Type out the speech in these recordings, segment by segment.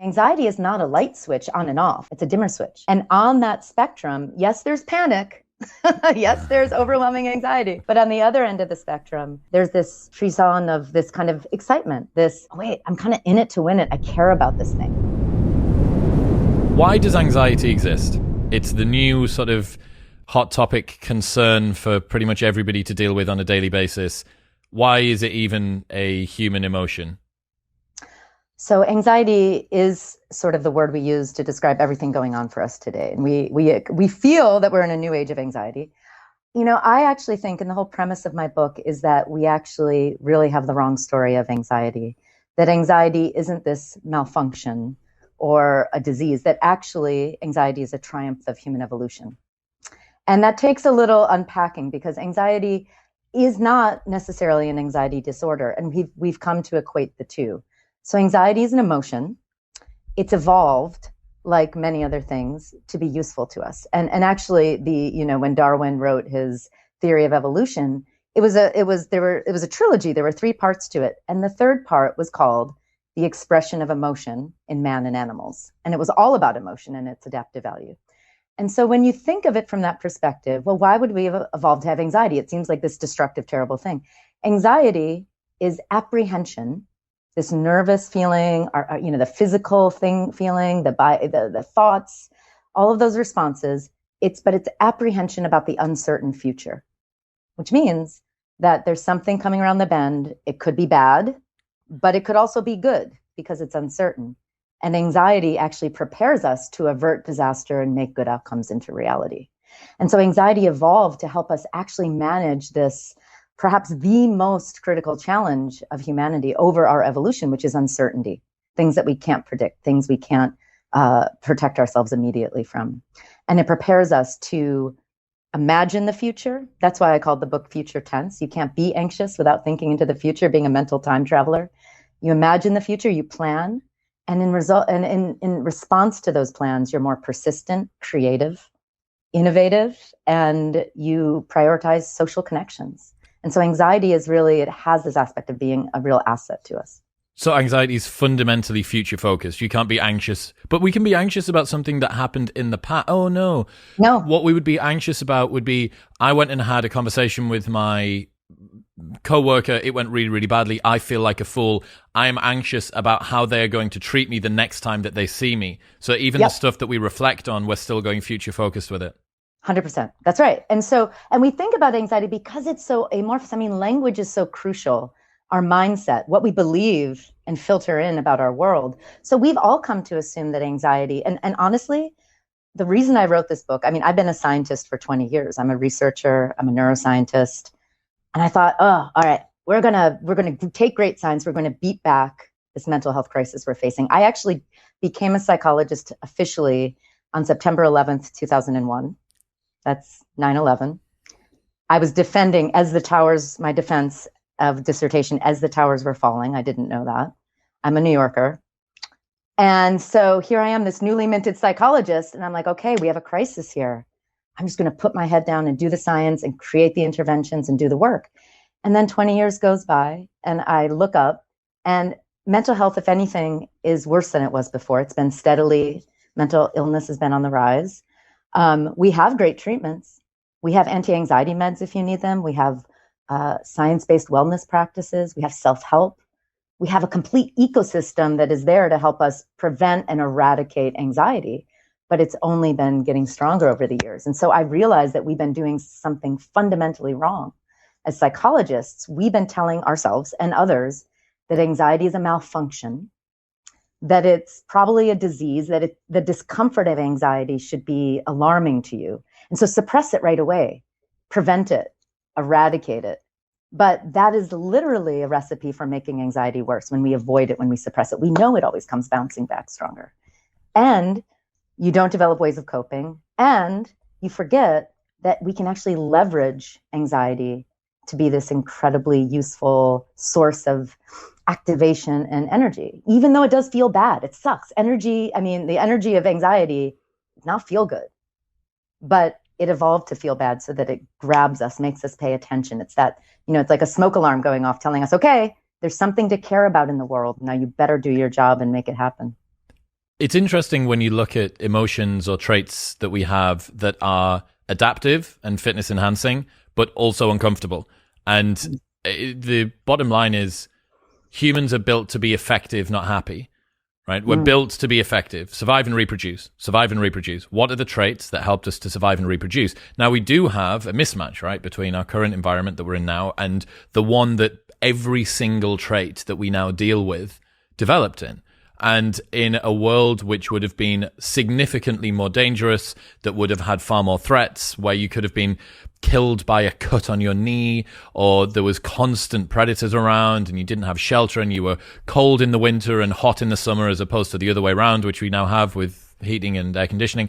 Anxiety is not a light switch on and off. It's a dimmer switch. And on that spectrum, yes, there's panic. Yes, there's overwhelming anxiety. But on the other end of the spectrum, there's this frisson of this kind of excitement, this, oh, wait, I'm kind of in it to win it. I care about this thing. Why does anxiety exist? It's the new sort of hot topic concern for pretty much everybody to deal with on a daily basis. Why is it even a human emotion? So anxiety is sort of the word we use to describe everything going on for us today. And we feel that we're in a new age of anxiety. You know, I actually think, and the whole premise of my book is that we actually really have the wrong story of anxiety, that anxiety isn't this malfunction or a disease, that actually anxiety is a triumph of human evolution. And that takes a little unpacking, because anxiety is not necessarily an anxiety disorder. And we've come to equate the two. So anxiety is an emotion. It's evolved, like many other things, to be useful to us. And actually, when Darwin wrote his theory of evolution, it was a trilogy. There were 3 parts to it, and the third part was called The Expression of Emotion in Man and Animals, and it was all about emotion and its adaptive value. And so when you think of it from that perspective, well, why would we have evolved to have anxiety? It seems like this destructive, terrible thing. Anxiety is apprehension, this nervous feeling, or the physical feeling, the thoughts, all of those responses. It's apprehension about the uncertain future, which means that there's something coming around the bend. It could be bad, but it could also be good because it's uncertain. And anxiety actually prepares us to avert disaster and make good outcomes into reality. And so anxiety evolved to help us actually manage this, perhaps the most critical challenge of humanity over our evolution, which is uncertainty, things that we can't predict, things we can't protect ourselves immediately from. And it prepares us to imagine the future. That's why I called the book Future Tense. You can't be anxious without thinking into the future, being a mental time traveler. You imagine the future, you plan, and in response to those plans, you're more persistent, creative, innovative, and you prioritize social connections. And so anxiety it has this aspect of being a real asset to us. So anxiety is fundamentally future focused. You can't be anxious, but we can be anxious about something that happened in the past. Oh, no. No. What we would be anxious about would be, I went and had a conversation with my coworker. It went really, really badly. I feel like a fool. I am anxious about how they're going to treat me the next time that they see me. So even the stuff that we reflect on, we're still going future focused with it. 100%. That's right. And we think about anxiety because it's so amorphous. I mean, language is so crucial. Our mindset, what we believe and filter in about our world. So we've all come to assume that anxiety, and honestly, the reason I wrote this book, I mean, I've been a scientist for 20 years. I'm a researcher, I'm a neuroscientist. And I thought, oh, all right, we're gonna take great science. We're going to beat back this mental health crisis we're facing. I actually became a psychologist officially on September 11th, 2001. That's 9/11. I was defending my defense of dissertation as the towers were falling. I didn't know that. I'm a New Yorker. And so here I am, this newly minted psychologist, and I'm like, okay, we have a crisis here. I'm just going to put my head down and do the science and create the interventions and do the work. And then 20 years goes by and I look up, and mental health, if anything, is worse than it was before. It's been mental illness has been on the rise. We have great treatments. We have anti-anxiety meds if you need them. We have science-based wellness practices. We have self-help. We have a complete ecosystem that is there to help us prevent and eradicate anxiety, but it's only been getting stronger over the years. And so I realized that we've been doing something fundamentally wrong. As psychologists, we've been telling ourselves and others that anxiety is a malfunction, that it's probably a disease, that the discomfort of anxiety should be alarming to you. And so suppress it right away, prevent it, eradicate it. But that is literally a recipe for making anxiety worse when we avoid it, when we suppress it. We know it always comes bouncing back stronger. And you don't develop ways of coping. And you forget that we can actually leverage anxiety to be this incredibly useful source of activation and energy, even though it does feel bad. It sucks. Energy, I mean, the energy of anxiety does not feel good, but it evolved to feel bad so that it grabs us, makes us pay attention. It's that, it's like a smoke alarm going off telling us, okay, there's something to care about in the world. Now you better do your job and make it happen. It's interesting when you look at emotions or traits that we have that are adaptive and fitness enhancing, but also uncomfortable. And the bottom line is humans are built to be effective, not happy, right? We're built to be effective, survive and reproduce, survive and reproduce. What are the traits that helped us to survive and reproduce? Now, we do have a mismatch, right, between our current environment that we're in now and the one that every single trait that we now deal with developed in. And in a world which would have been significantly more dangerous, that would have had far more threats, where you could have been killed by a cut on your knee, or there was constant predators around and you didn't have shelter and you were cold in the winter and hot in the summer, as opposed to the other way around, which we now have with heating and air conditioning.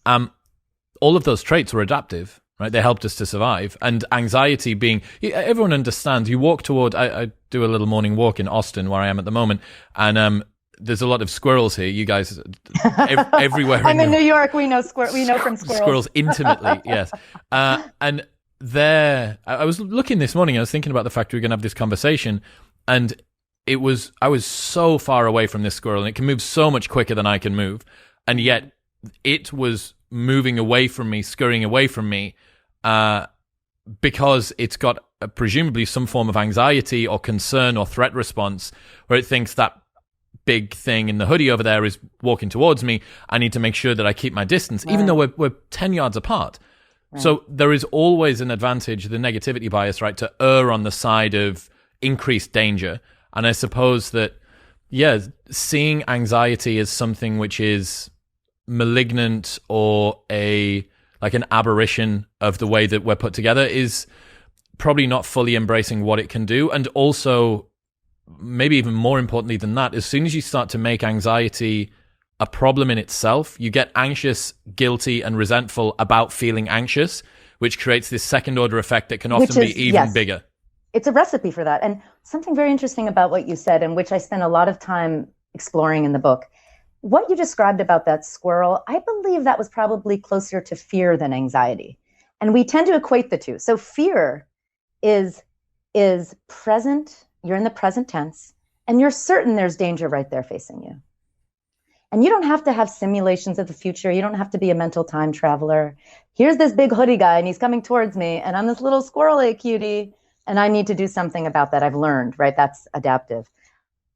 All of those traits were adaptive, right? They helped us to survive. And anxiety being, everyone understands, you walk toward, I do a little morning walk in Austin where I am at the moment, and there's a lot of squirrels here. You guys, everywhere. I'm in New York. We know We know from squirrels. Squirrels intimately, yes. And there, I was looking this morning. I was thinking about the fact we were going to have this conversation, and I was so far away from this squirrel, and it can move so much quicker than I can move, and yet it was moving away from me, scurrying away from me, because it's got presumably some form of anxiety or concern or threat response, where it thinks that big thing in the hoodie over there is walking towards me. I need to make sure that I keep my distance, even though we're 10 yards apart. Right. So there is always an advantage, the negativity bias, right, to err on the side of increased danger. And I suppose that, seeing anxiety as something which is malignant or like an aberration of the way that we're put together is probably not fully embracing what it can do. And also, maybe even more importantly than that, as soon as you start to make anxiety a problem in itself, you get anxious, guilty, and resentful about feeling anxious, which creates this second order effect that can often be even bigger. It's a recipe for that. And something very interesting about what you said, and which I spent a lot of time exploring in the book, what you described about that squirrel, I believe that was probably closer to fear than anxiety. And we tend to equate the two. So fear is present. You're in the present tense, and you're certain there's danger right there facing you. And you don't have to have simulations of the future. You don't have to be a mental time traveler. Here's this big hoodie guy, and he's coming towards me, and I'm this little squirrely cutie, and I need to do something about that. I've learned, right? That's adaptive.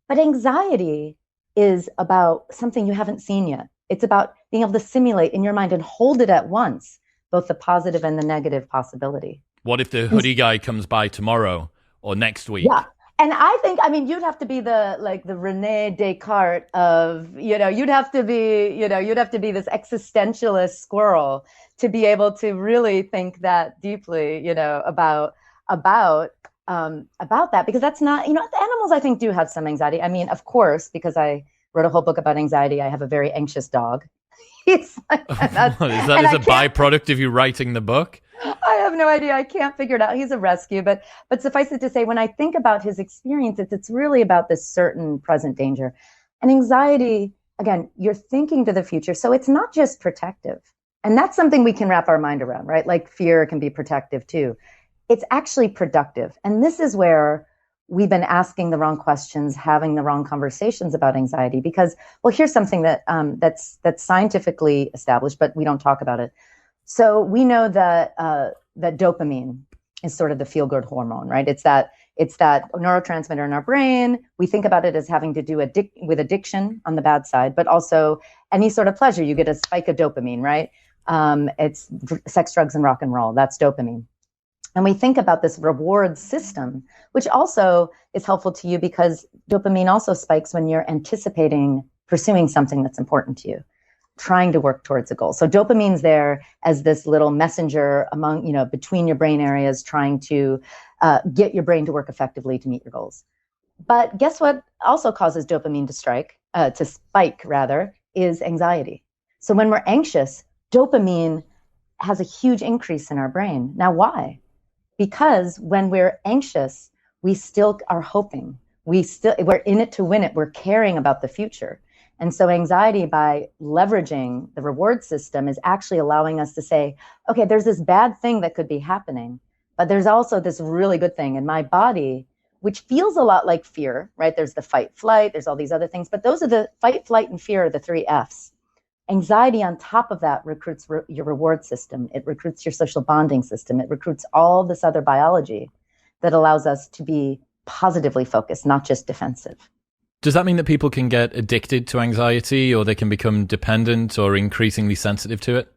But anxiety is about something you haven't seen yet. It's about being able to simulate in your mind and hold it at once, both the positive and the negative possibility. What if the hoodie guy comes by tomorrow or next week? Yeah. And I think, you'd have to be the René Descartes of, you'd have to be this existentialist squirrel to be able to really think that deeply, about that, because that's not, animals, I think, do have some anxiety. Of course, because I wrote a whole book about anxiety, I have a very anxious dog. Is that as a byproduct of you writing the book? I have no idea. I can't figure it out. He's a rescue, but suffice it to say, when I think about his experiences, it's really about this certain present danger. And anxiety, again, you're thinking to the future. So it's not just protective. And that's something we can wrap our mind around, right? Like fear can be protective too. It's actually productive. And this is where we've been asking the wrong questions, having the wrong conversations about anxiety, because, well, here's something that's scientifically established, but we don't talk about it. So we know that that dopamine is sort of the feel-good hormone, right? It's that neurotransmitter in our brain. We think about it as having to do with addiction on the bad side, but also any sort of pleasure. You get a spike of dopamine, right? It's sex, drugs, and rock and roll. That's dopamine. And we think about this reward system, which also is helpful to you because dopamine also spikes when you're anticipating pursuing something that's important to you, trying to work towards a goal. So dopamine's there as this little messenger between your brain areas, trying to get your brain to work effectively to meet your goals. But guess what also causes dopamine to spike, is anxiety. So when we're anxious, dopamine has a huge increase in our brain. Now, why? Because when we're anxious, we still are hoping. We're in it to win it. We're caring about the future. And so anxiety, by leveraging the reward system, is actually allowing us to say, okay, there's this bad thing that could be happening, but there's also this really good thing. And my body which feels a lot like fear, right? There's the fight, flight, there's all these other things, but those are the fight, flight, and fear are the three Fs. Anxiety on top of that recruits your reward system. It recruits your social bonding system. It recruits all this other biology that allows us to be positively focused, not just defensive. Does that mean that people can get addicted to anxiety, or they can become dependent or increasingly sensitive to it?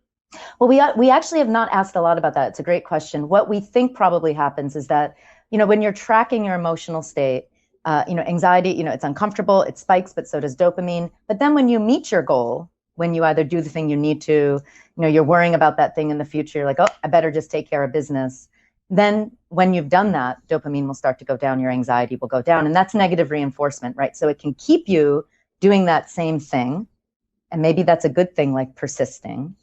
Well, we actually have not asked a lot about that. It's a great question. What we think probably happens is that, when you're tracking your emotional state, anxiety, it's uncomfortable, it spikes, but so does dopamine. But then when you meet your goal, when you either do the thing you need to, you're worrying about that thing in the future, you're like, oh, I better just take care of business. Then when you've done that, dopamine will start to go down, your anxiety will go down. And that's negative reinforcement, right? So it can keep you doing that same thing. And maybe that's a good thing, like persisting,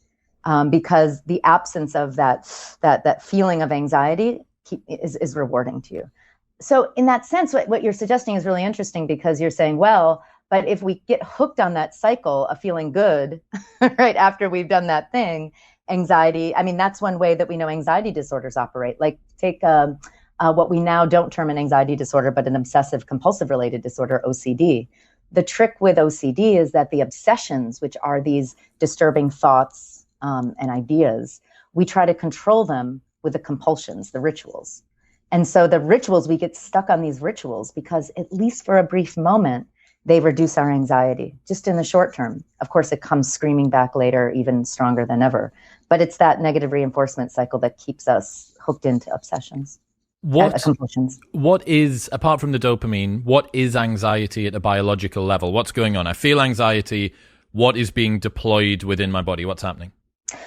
because the absence of that feeling of anxiety is rewarding to you. So in that sense, what you're suggesting is really interesting, because you're saying, well, but if we get hooked on that cycle of feeling good, right, after we've done that thing, anxiety, that's one way that we know anxiety disorders operate. Like take what we now don't term an anxiety disorder, but an obsessive compulsive related disorder, OCD. The trick with OCD is that the obsessions, which are these disturbing thoughts and ideas, we try to control them with the compulsions, the rituals. And so the rituals, we get stuck on these rituals because, at least for a brief moment, they reduce our anxiety just in the short term. Of course, it comes screaming back later, even stronger than ever. But it's that negative reinforcement cycle that keeps us hooked into obsessions. Compulsions. What is, apart from the dopamine, what is anxiety at a biological level? What's going on? I feel anxiety. What is being deployed within my body? What's happening?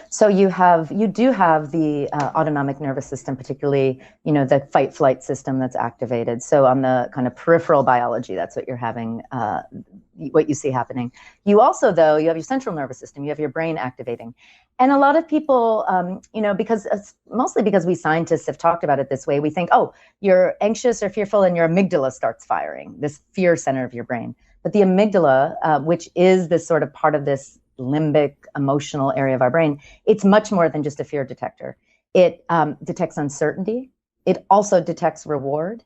So you do have the autonomic nervous system, particularly, the fight flight system that's activated. So on the kind of peripheral biology, that's what you're having, what you see happening. You also, though, you have your central nervous system, you have your brain activating. And a lot of people, mostly because we scientists have talked about it this way, we think, oh, you're anxious or fearful and your amygdala starts firing, this fear center of your brain. But the amygdala, which is this sort of part of this limbic emotional area of our brain, it's much more than just a fear detector. It detects uncertainty. It also detects reward.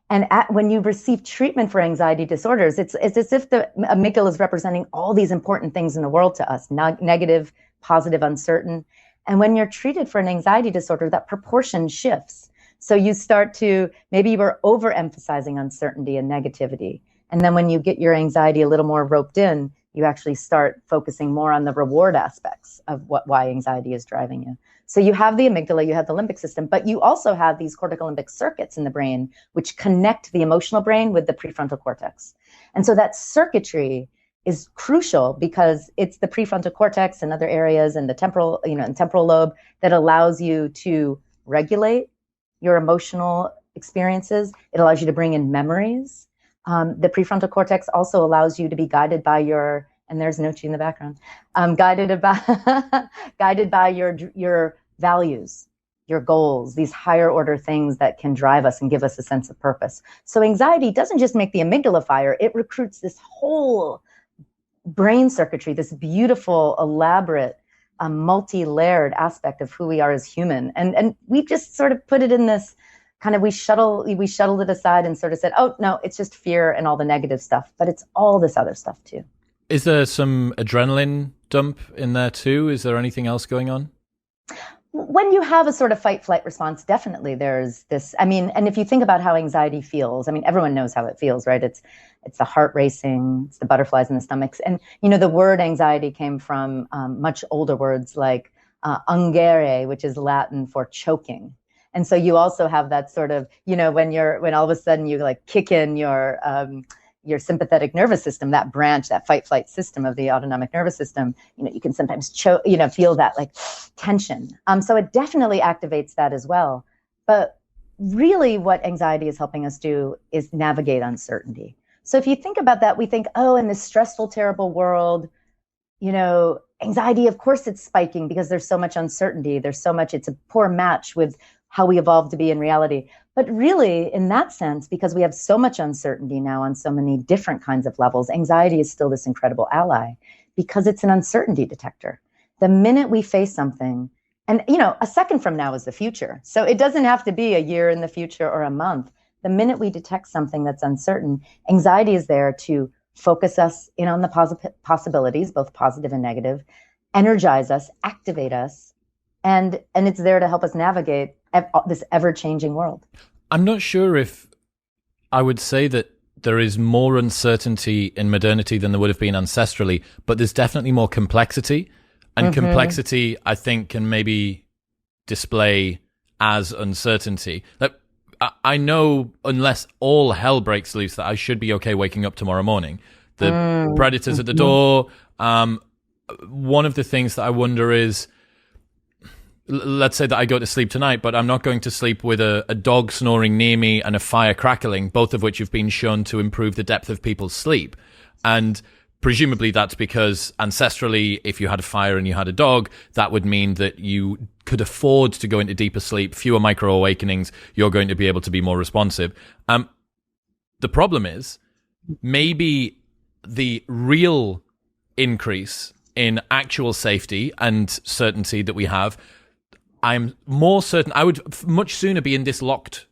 And when you receive treatment for anxiety disorders, it's as if the amygdala is representing all these important things in the world to us, negative, positive, uncertain. And when you're treated for an anxiety disorder, that proportion shifts. So you start to, maybe you were overemphasizing uncertainty and negativity. And then when you get your anxiety a little more roped in, you actually start focusing more on the reward aspects of why anxiety is driving you. So you have the amygdala, you have the limbic system, but you also have these cortical limbic circuits in the brain, which connect the emotional brain with the prefrontal cortex. And so that circuitry is crucial because it's the prefrontal cortex and other areas and the temporal, and temporal lobe that allows you to regulate your emotional experiences. It allows you to bring in memories. The prefrontal cortex also allows you to be guided by your, and there's Nochi in the background, guided by your values, your goals, these higher order things that can drive us and give us a sense of purpose. So anxiety doesn't just make the amygdala fire, it recruits this whole brain circuitry, this beautiful, elaborate, multi-layered aspect of who we are as human. And we've just sort of put it in this kind of, we shuttled it aside and sort of said, oh, no, it's just fear and all the negative stuff, but it's all this other stuff too. Is there some adrenaline dump in there too? Is there anything else going on? When you have a sort of fight flight response, definitely there's this, and if you think about how anxiety feels, everyone knows how it feels, right? It's the heart racing, it's the butterflies in the stomachs. And, the word anxiety came from much older words like ungere, which is Latin for choking. And so you also have that sort of, when all of a sudden you like kick in your sympathetic nervous system, that branch, that fight flight system of the autonomic nervous system, you can sometimes feel that like tension. So it definitely activates that as well. But really what anxiety is helping us do is navigate uncertainty. So if you think about that, we think, oh, in this stressful, terrible world, anxiety, of course it's spiking because there's so much uncertainty. It's a poor match with how we evolved to be in reality. But really, in that sense, because we have so much uncertainty now on so many different kinds of levels, anxiety is still this incredible ally because it's an uncertainty detector. The minute we face something, and a second from now is the future. So it doesn't have to be a year in the future or a month. the minute we detect something that's uncertain, anxiety is there to focus us in on the possibilities, both positive and negative, energize us, activate us, and it's there to help us navigate this ever-changing world. I'm not sure if I would say that there is more uncertainty in modernity than there would have been ancestrally, but there's definitely more complexity. And complexity, I think, can maybe display as uncertainty. Like, I know unless all hell breaks loose that I should be okay waking up tomorrow morning. The predators at the door. One of the things that I wonder is, let's say that I go to sleep tonight, but I'm not going to sleep with a dog snoring near me and a fire crackling, both of which have been shown to improve the depth of people's sleep. And presumably that's because ancestrally, if you had a fire and you had a dog, that would mean that you could afford to go into deeper sleep, fewer micro awakenings, you're going to be able to be more responsive. The problem is, maybe the real increase in actual safety and certainty that we have, I'm more certain I would much sooner be in this locked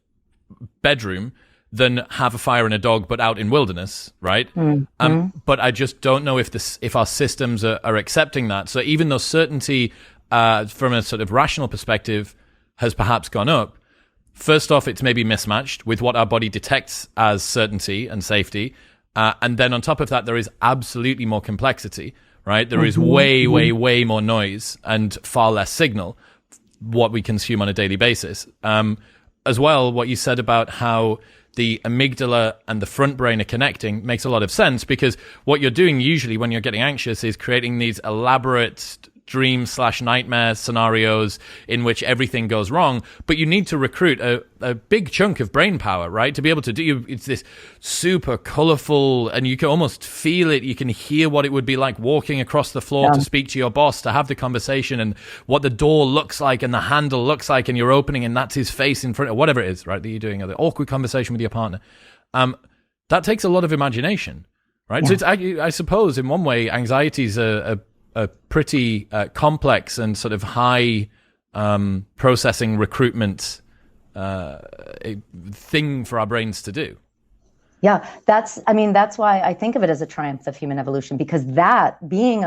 bedroom than have a fire and a dog, but out in wilderness, right? But I just don't know if our systems are accepting that. So even though certainty, from a sort of rational perspective, has perhaps gone up, first off, it's maybe mismatched with what our body detects as certainty and safety. And then on top of that, there is absolutely more complexity, right? There is way more noise and far less signal, what we consume on a daily basis. As well, what you said about how the amygdala and the front brain are connecting makes a lot of sense, because what you're doing usually when you're getting anxious is creating these elaborate dream/nightmare scenarios in which everything goes wrong, but you need to recruit a big chunk of brain power, right? To be able to do, it's this super colorful, and you can almost feel it, you can hear what it would be like walking across the floor to speak to your boss, to have the conversation, and what the door looks like and the handle looks like, and you're opening and that's his face in front of whatever it is, right, that you're doing, or the awkward conversation with your partner. That takes a lot of imagination, right? So it's, I suppose in one way anxiety is a pretty complex and sort of high processing recruitment thing for our brains to do. Yeah, that's why I think of it as a triumph of human evolution, because that being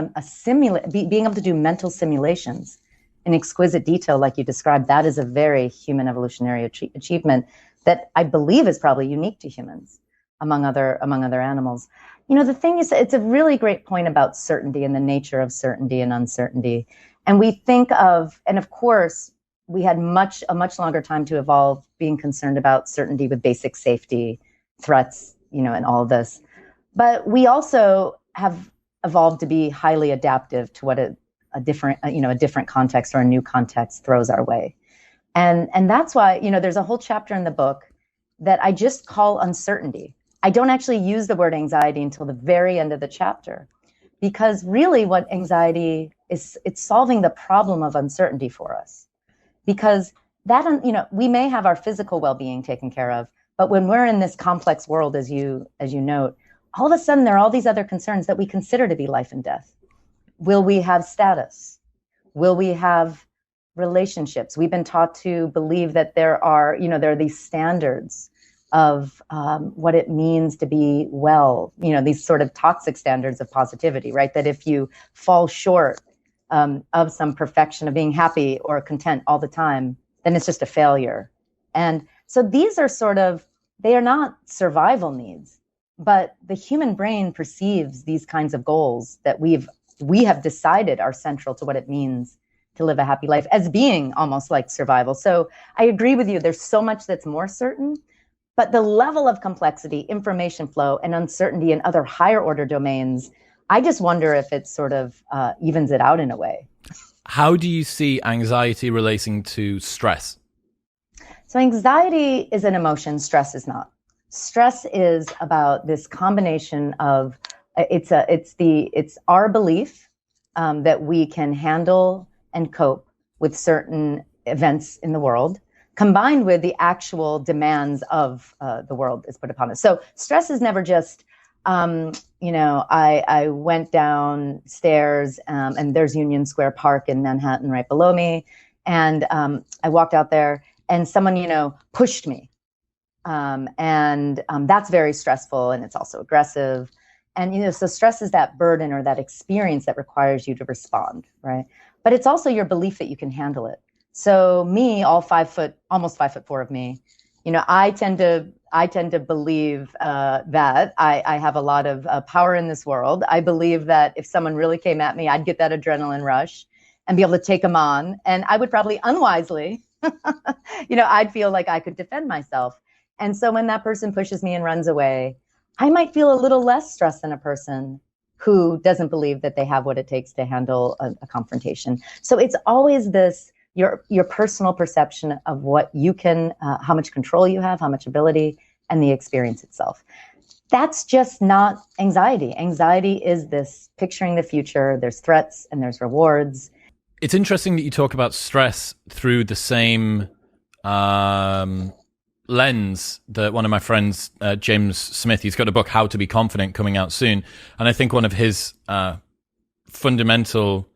being able to do mental simulations in exquisite detail, like you described, that is a very human evolutionary achievement that I believe is probably unique to humans among other animals. You know, the thing is, it's a really great point about certainty and the nature of certainty and uncertainty. And we think of, and of course, we had a much longer time to evolve being concerned about certainty with basic safety threats, you know, and all of this. But we also have evolved to be highly adaptive to what a different context or a new context throws our way. And that's why, you know, there's a whole chapter in the book that I just call uncertainty. I don't actually use the word anxiety until the very end of the chapter, because really what anxiety is, it's solving the problem of uncertainty for us. Because that, you know, we may have our physical well-being taken care of, but when we're in this complex world, as you note, all of a sudden there are all these other concerns that we consider to be life and death. Will we have status? Will we have relationships? We've been taught to believe that there are these standards of what it means to be well, you know, these sort of toxic standards of positivity, right? That if you fall short of some perfection of being happy or content all the time, then it's just a failure. And so these are they are not survival needs, but the human brain perceives these kinds of goals that we have decided are central to what it means to live a happy life as being almost like survival. So I agree with you. There's so much that's more certain. But the level of complexity, information flow, and uncertainty in other higher order domains, I just wonder if it sort of evens it out in a way. How do you see anxiety relating to stress? So anxiety is an emotion, stress is not. Stress is about this combination of, it's our belief that we can handle and cope with certain events in the world, combined with the actual demands of the world is put upon us. So stress is never just, I went downstairs and there's Union Square Park in Manhattan right below me. And I walked out there and someone, pushed me. That's very stressful, and it's also aggressive. And, so stress is that burden or that experience that requires you to respond, right? But it's also your belief that you can handle it. So me, almost 5'4" of me, I tend to believe that I have a lot of power in this world. I believe that if someone really came at me, I'd get that adrenaline rush and be able to take them on. And I would probably unwisely, I'd feel like I could defend myself. And so when that person pushes me and runs away, I might feel a little less stressed than a person who doesn't believe that they have what it takes to handle a confrontation. So it's always this, your personal perception of what you can, how much control you have, how much ability, and the experience itself. That's just not anxiety. Anxiety is this picturing the future. There's threats and there's rewards. It's interesting that you talk about stress through the same lens that one of my friends, James Smith, he's got a book, How to Be Confident, coming out soon. And I think one of his fundamental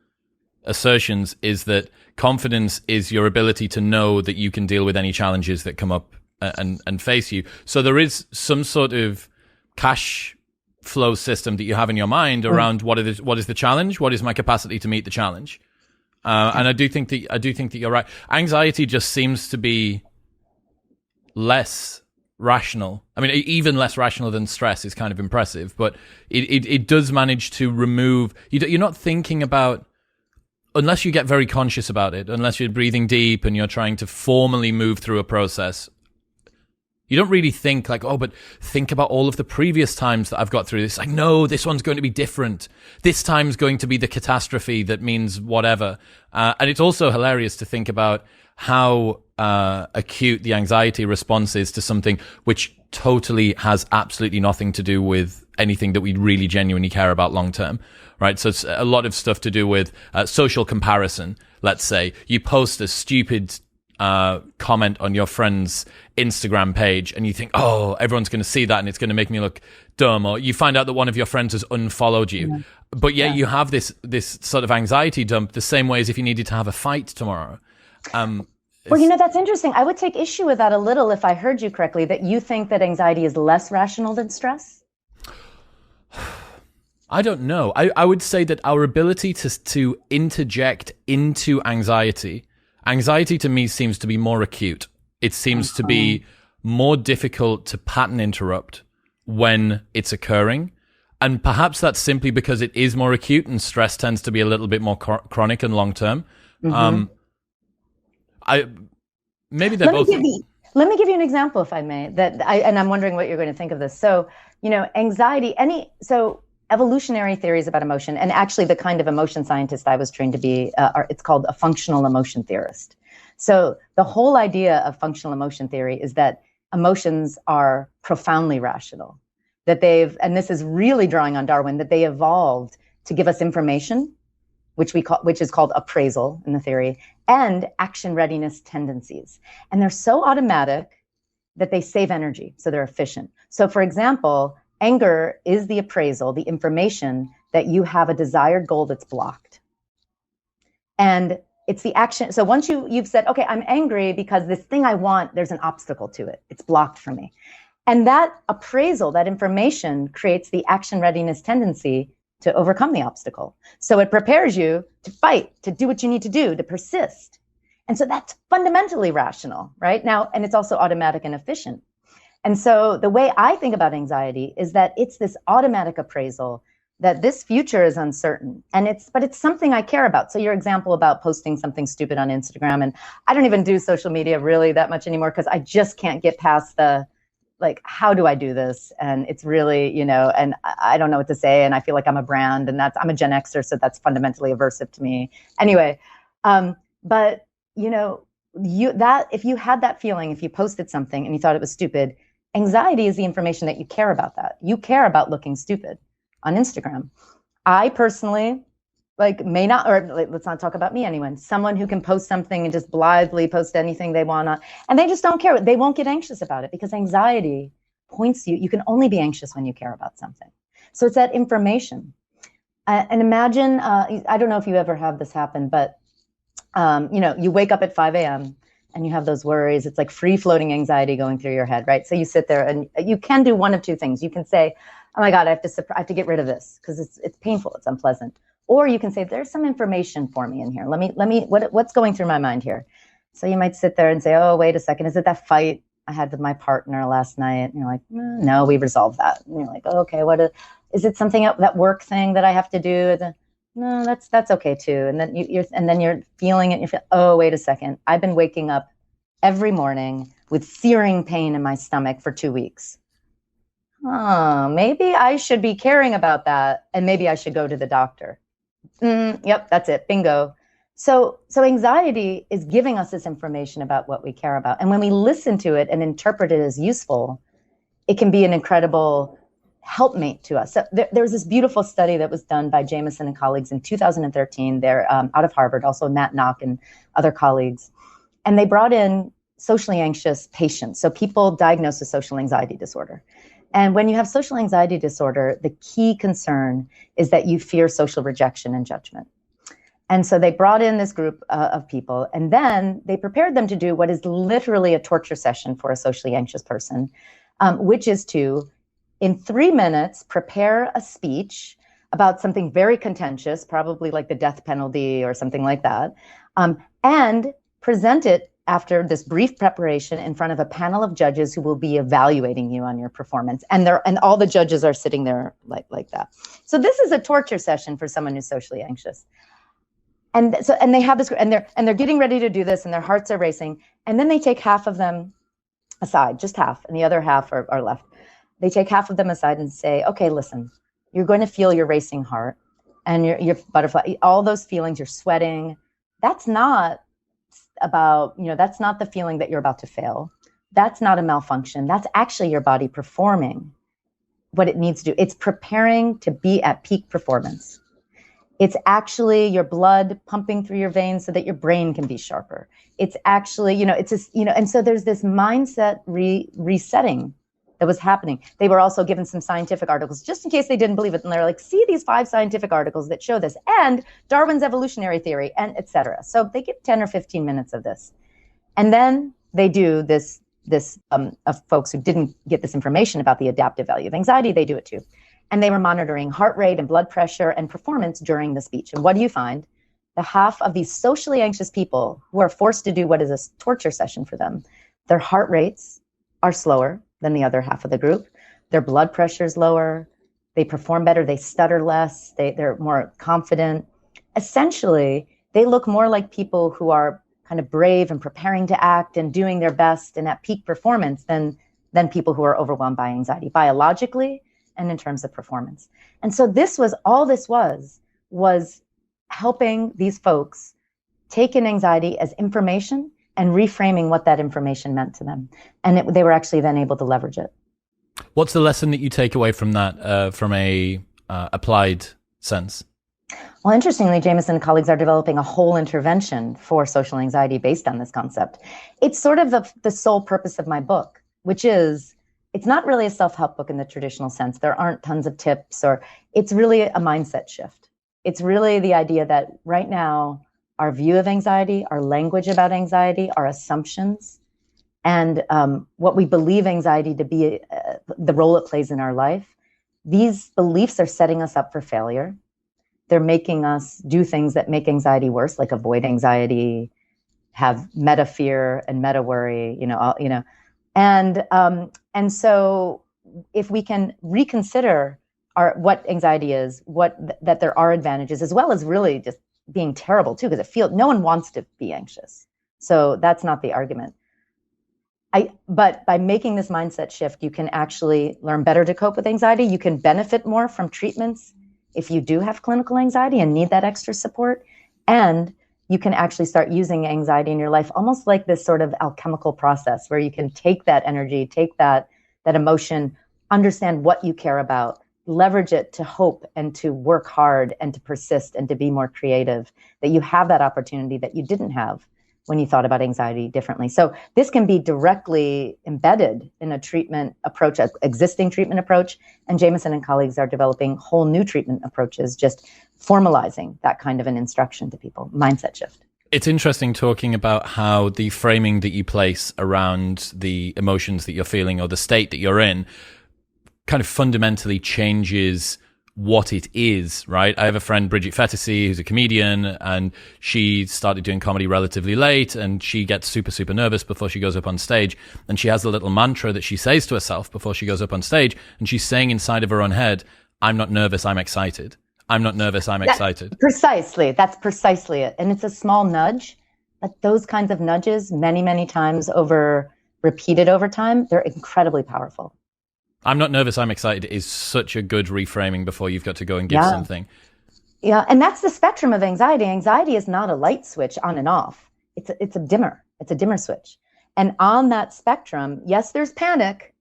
assertions is that confidence is your ability to know that you can deal with any challenges that come up and face you. So there is some sort of cash flow system that you have in your mind around what is the challenge, what is my capacity to meet the challenge. And I do think that you're right. Anxiety just seems to be less rational. I mean, even less rational than stress is kind of impressive, but it does manage to remove, you're not thinking about, unless you get very conscious about it, unless you're breathing deep and you're trying to formally move through a process, you don't really think like, oh, but think about all of the previous times that I've got through this. Like, no, this one's going to be different. This time's going to be the catastrophe that means whatever. And it's also hilarious to think about how acute the anxiety response is to something which totally has absolutely nothing to do with anything that we really genuinely care about long term, right? So it's a lot of stuff to do with social comparison. Let's say you post a stupid comment on your friend's Instagram page and you think, oh, everyone's going to see that and it's going to make me look dumb, or you find out that one of your friends has unfollowed you, but yet you have this sort of anxiety dump the same way as if you needed to have a fight tomorrow. Well, that's interesting. I would take issue with that a little if I heard you correctly, that you think that anxiety is less rational than stress. I don't know. I would say that our ability to interject into anxiety to me seems to be more acute. It seems to be more difficult to pattern interrupt when it's occurring. And perhaps that's simply because it is more acute and stress tends to be a little bit more chronic and long term. Let me give you an example, if I may, and I'm wondering what you're going to think of this. So, anxiety, evolutionary theories about emotion, and actually the kind of emotion scientist I was trained to be, it's called a functional emotion theorist. So the whole idea of functional emotion theory is that emotions are profoundly rational, that and this is really drawing on Darwin, that they evolved to give us information, which is called appraisal in the theory, and action readiness tendencies. And they're so automatic that they save energy, so they're efficient. So for example, anger is the appraisal, the information that you have a desired goal that's blocked. And it's the action. So once you've said, okay, I'm angry because this thing I want, there's an obstacle to it. It's blocked for me. And that appraisal, that information creates the action readiness tendency to overcome the obstacle. So it prepares you to fight, to do what you need to do, to persist. And so that's fundamentally rational, right? Now, and it's also automatic and efficient. And so the way I think about anxiety is that it's this automatic appraisal that this future is uncertain, but it's something I care about. So your example about posting something stupid on Instagram, and I don't even do social media really that much anymore because I just can't get past the, like, how do I do this? And it's really, and I don't know what to say, and I feel like I'm a brand, and I'm a Gen Xer, so that's fundamentally aversive to me. Anyway, but if you had that feeling, if you posted something and you thought it was stupid, anxiety is the information that you care about that. You care about looking stupid on Instagram. I personally may not, or let's not talk about me, anyone, someone who can post something and just blithely post anything they want to, and they just don't care. They won't get anxious about it because anxiety points you can only be anxious when you care about something. So it's that information. And imagine, I don't know if you ever have this happen, but you wake up at 5 a.m. and you have those worries. It's like free floating anxiety going through your head, right? So you sit there and you can do one of two things. You can say, oh my God, I have to get rid of this because it's painful, it's unpleasant. Or you can say, there's some information for me in here. What's going through my mind here? So you might sit there and say, oh, wait a second. Is it that fight I had with my partner last night? And you're like, no, we resolved that. And you're like, oh, okay, is it something that work thing that I have to do? No, that's okay too. And then you're feeling it. You feel, oh, wait a second. I've been waking up every morning with searing pain in my stomach for 2 weeks. Oh, maybe I should be caring about that, and maybe I should go to the doctor. Yep, that's it. Bingo. So anxiety is giving us this information about what we care about. And when we listen to it and interpret it as useful, it can be an incredible helpmate to us. So there was this beautiful study that was done by Williamson and colleagues in 2013. They're out of Harvard, also Matt Nock and other colleagues. And they brought in socially anxious patients, so people diagnosed with social anxiety disorder. And when you have social anxiety disorder, the key concern is that you fear social rejection and judgment. And so they brought in this group of people, and then they prepared them to do what is literally a torture session for a socially anxious person, which is to, in 3 minutes, prepare a speech about something very contentious, probably like the death penalty or something like that, and present it after this brief preparation in front of a panel of judges who will be evaluating you on your performance. And all the judges are sitting there like that. So this is a torture session for someone who's socially anxious. And they have this, and they're getting ready to do this, and their hearts are racing. And then they take half of them aside, just half, and the other half are left. They take half of them aside and say, okay, listen, you're going to feel your racing heart and your butterfly, all those feelings, you're sweating. That's not that's not the feeling that you're about to fail. That's not a malfunction. That's actually your body performing what it needs to do. It's preparing to be at peak performance. It's actually your blood pumping through your veins so that your brain can be sharper. It's actually, and so there's this mindset resetting that was happening. They were also given some scientific articles just in case they didn't believe it. And they're like, see these 5 scientific articles that show this, and Darwin's evolutionary theory, and et cetera. So they get 10 or 15 minutes of this. And then they do this of folks who didn't get this information about the adaptive value of anxiety, they do it too. And they were monitoring heart rate and blood pressure and performance during the speech. And what do you find? The half of these socially anxious people who are forced to do what is a torture session for them, their heart rates are slower than the other half of the group. Their blood pressure is lower. They perform better. They stutter less. They're more confident. Essentially, they look more like people who are kind of brave and preparing to act and doing their best and at peak performance than people who are overwhelmed by anxiety, biologically and in terms of performance. And so this was helping these folks take in anxiety as information and reframing what that information meant to them. And they were actually then able to leverage it. What's the lesson that you take away from that, from a applied sense? Well, interestingly, Williamson and colleagues are developing a whole intervention for social anxiety based on this concept. It's sort of the sole purpose of my book, which is, it's not really a self-help book in the traditional sense. There aren't tons of tips, it's really a mindset shift. It's really the idea that right now, our view of anxiety, our language about anxiety, our assumptions, and what we believe anxiety to be, the role it plays in our life, these beliefs are setting us up for failure. They're making us do things that make anxiety worse, like avoid anxiety, have meta fear and meta worry, and so if we can reconsider what anxiety is, that there are advantages, as well as really just being terrible too, because no one wants to be anxious. So that's not the argument. But by making this mindset shift, you can actually learn better to cope with anxiety. You can benefit more from treatments if you do have clinical anxiety and need that extra support. And you can actually start using anxiety in your life almost like this sort of alchemical process where you can take that energy, take that emotion, understand what you care about, leverage it to hope and to work hard and to persist and to be more creative, that you have that opportunity that you didn't have when you thought about anxiety differently. So this can be directly embedded in a treatment approach, an existing treatment approach, and Williamson and colleagues are developing whole new treatment approaches, just formalizing that kind of an instruction to people, mindset shift. It's interesting talking about how the framing that you place around the emotions that you're feeling or the state that you're in kind of fundamentally changes what it is, right? I have a friend, Bridget Fetisi, who's a comedian, and she started doing comedy relatively late, and she gets super, super nervous before she goes up on stage. And she has a little mantra that she says to herself before she goes up on stage, and she's saying inside of her own head, I'm not nervous, I'm excited. I'm not nervous, I'm excited. Precisely. That's precisely it. And it's a small nudge, but those kinds of nudges, many, many times repeated over time, they're incredibly powerful. I'm not nervous, I'm excited is such a good reframing before you've got to go and give something. Yeah, and that's the spectrum of anxiety. Anxiety is not a light switch on and off. It's a dimmer. It's a dimmer switch. And on that spectrum, yes, there's panic.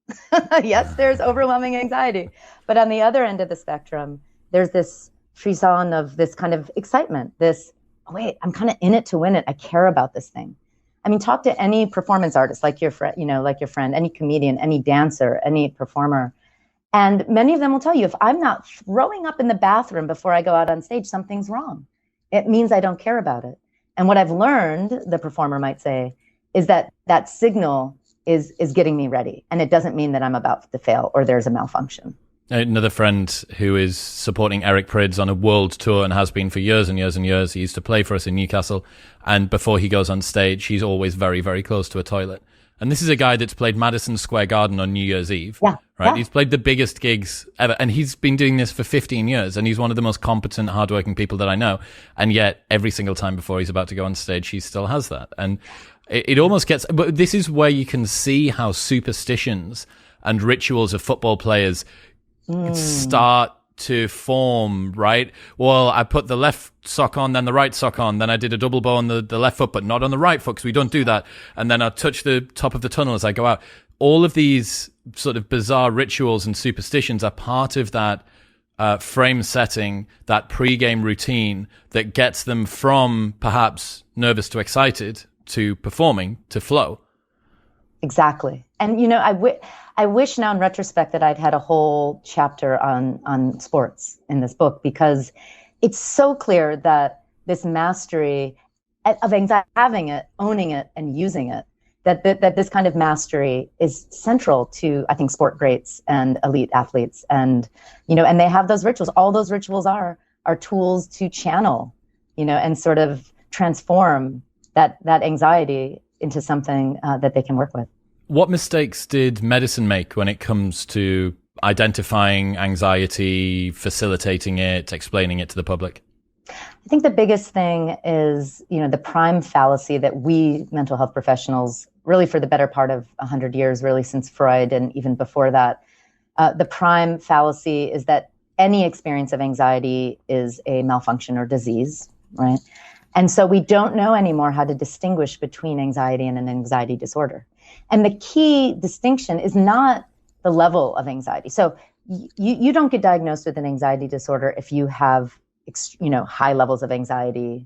Yes, there's overwhelming anxiety. But on the other end of the spectrum, there's this frisson of this kind of excitement, this, oh, wait, I'm kind of in it to win it. I care about this thing. I mean, talk to any performance artist, like your friend, like your friend, any comedian, any dancer, any performer. And many of them will tell you, if I'm not throwing up in the bathroom before I go out on stage, something's wrong. It means I don't care about it. And what I've learned, the performer might say, is that that signal is getting me ready. And it doesn't mean that I'm about to fail or there's a malfunction. Another friend who is supporting Eric Prydz on a world tour and has been for years and years and years. He used to play for us in Newcastle. And before he goes on stage, he's always very, very close to a toilet. And this is a guy that's played Madison Square Garden on New Year's Eve, right? Yeah. He's played the biggest gigs ever. And he's been doing this for 15 years. And he's one of the most competent, hardworking people that I know. And yet every single time before he's about to go on stage, he still has that. And it almost gets, but this is where you can see how superstitions and rituals of football players start to form, right? Well, I put the left sock on, then the right sock on, then I did a double bow on the left foot, but not on the right foot because we don't do that. And then I touch the top of the tunnel as I go out. All of these sort of bizarre rituals and superstitions are part of that frame setting, that pre-game routine that gets them from perhaps nervous to excited to performing to flow. Exactly. And, I wish now in retrospect that I'd had a whole chapter on sports in this book, because it's so clear that this mastery of anxiety, having it, owning it, and using it, that this kind of mastery is central to, I think, sport greats and elite athletes. And, and they have those rituals. All those rituals are tools to channel, and sort of transform that anxiety into something that they can work with. What mistakes did medicine make when it comes to identifying anxiety, facilitating it, explaining it to the public? I think the biggest thing is, the prime fallacy that we mental health professionals, really for the better part of 100 years, really since Freud and even before that, the prime fallacy is that any experience of anxiety is a malfunction or disease, right? And so we don't know anymore how to distinguish between anxiety and an anxiety disorder. And the key distinction is not the level of anxiety. So you don't get diagnosed with an anxiety disorder if you have, high levels of anxiety,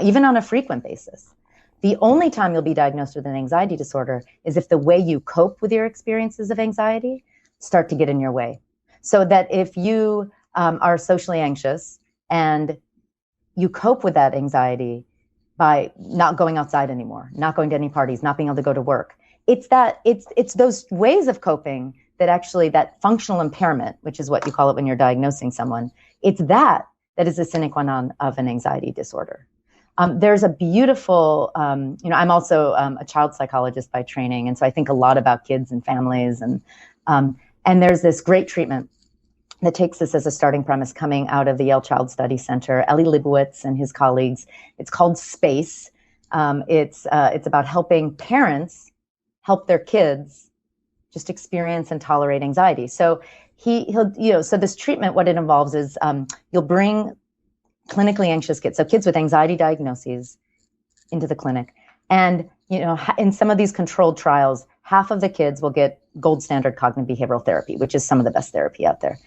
even on a frequent basis. The only time you'll be diagnosed with an anxiety disorder is if the way you cope with your experiences of anxiety start to get in your way. So that if you are socially anxious and you cope with that anxiety by not going outside anymore, not going to any parties, not being able to go to work, it's those ways of coping that actually, that functional impairment, which is what you call it when you're diagnosing someone, it's that is a sine qua non of an anxiety disorder. There's a beautiful, I'm also a child psychologist by training, and so I think a lot about kids and families, and there's this great treatment that takes this as a starting premise coming out of the Yale Child Study Center, Eli Leibowitz and his colleagues. It's called SPACE. It's about helping parents help their kids just experience and tolerate anxiety. So so this treatment, what it involves is you'll bring clinically anxious kids, so kids with anxiety diagnoses, into the clinic. And, in some of these controlled trials, half of the kids will get gold standard cognitive behavioral therapy, which is some of the best therapy out there.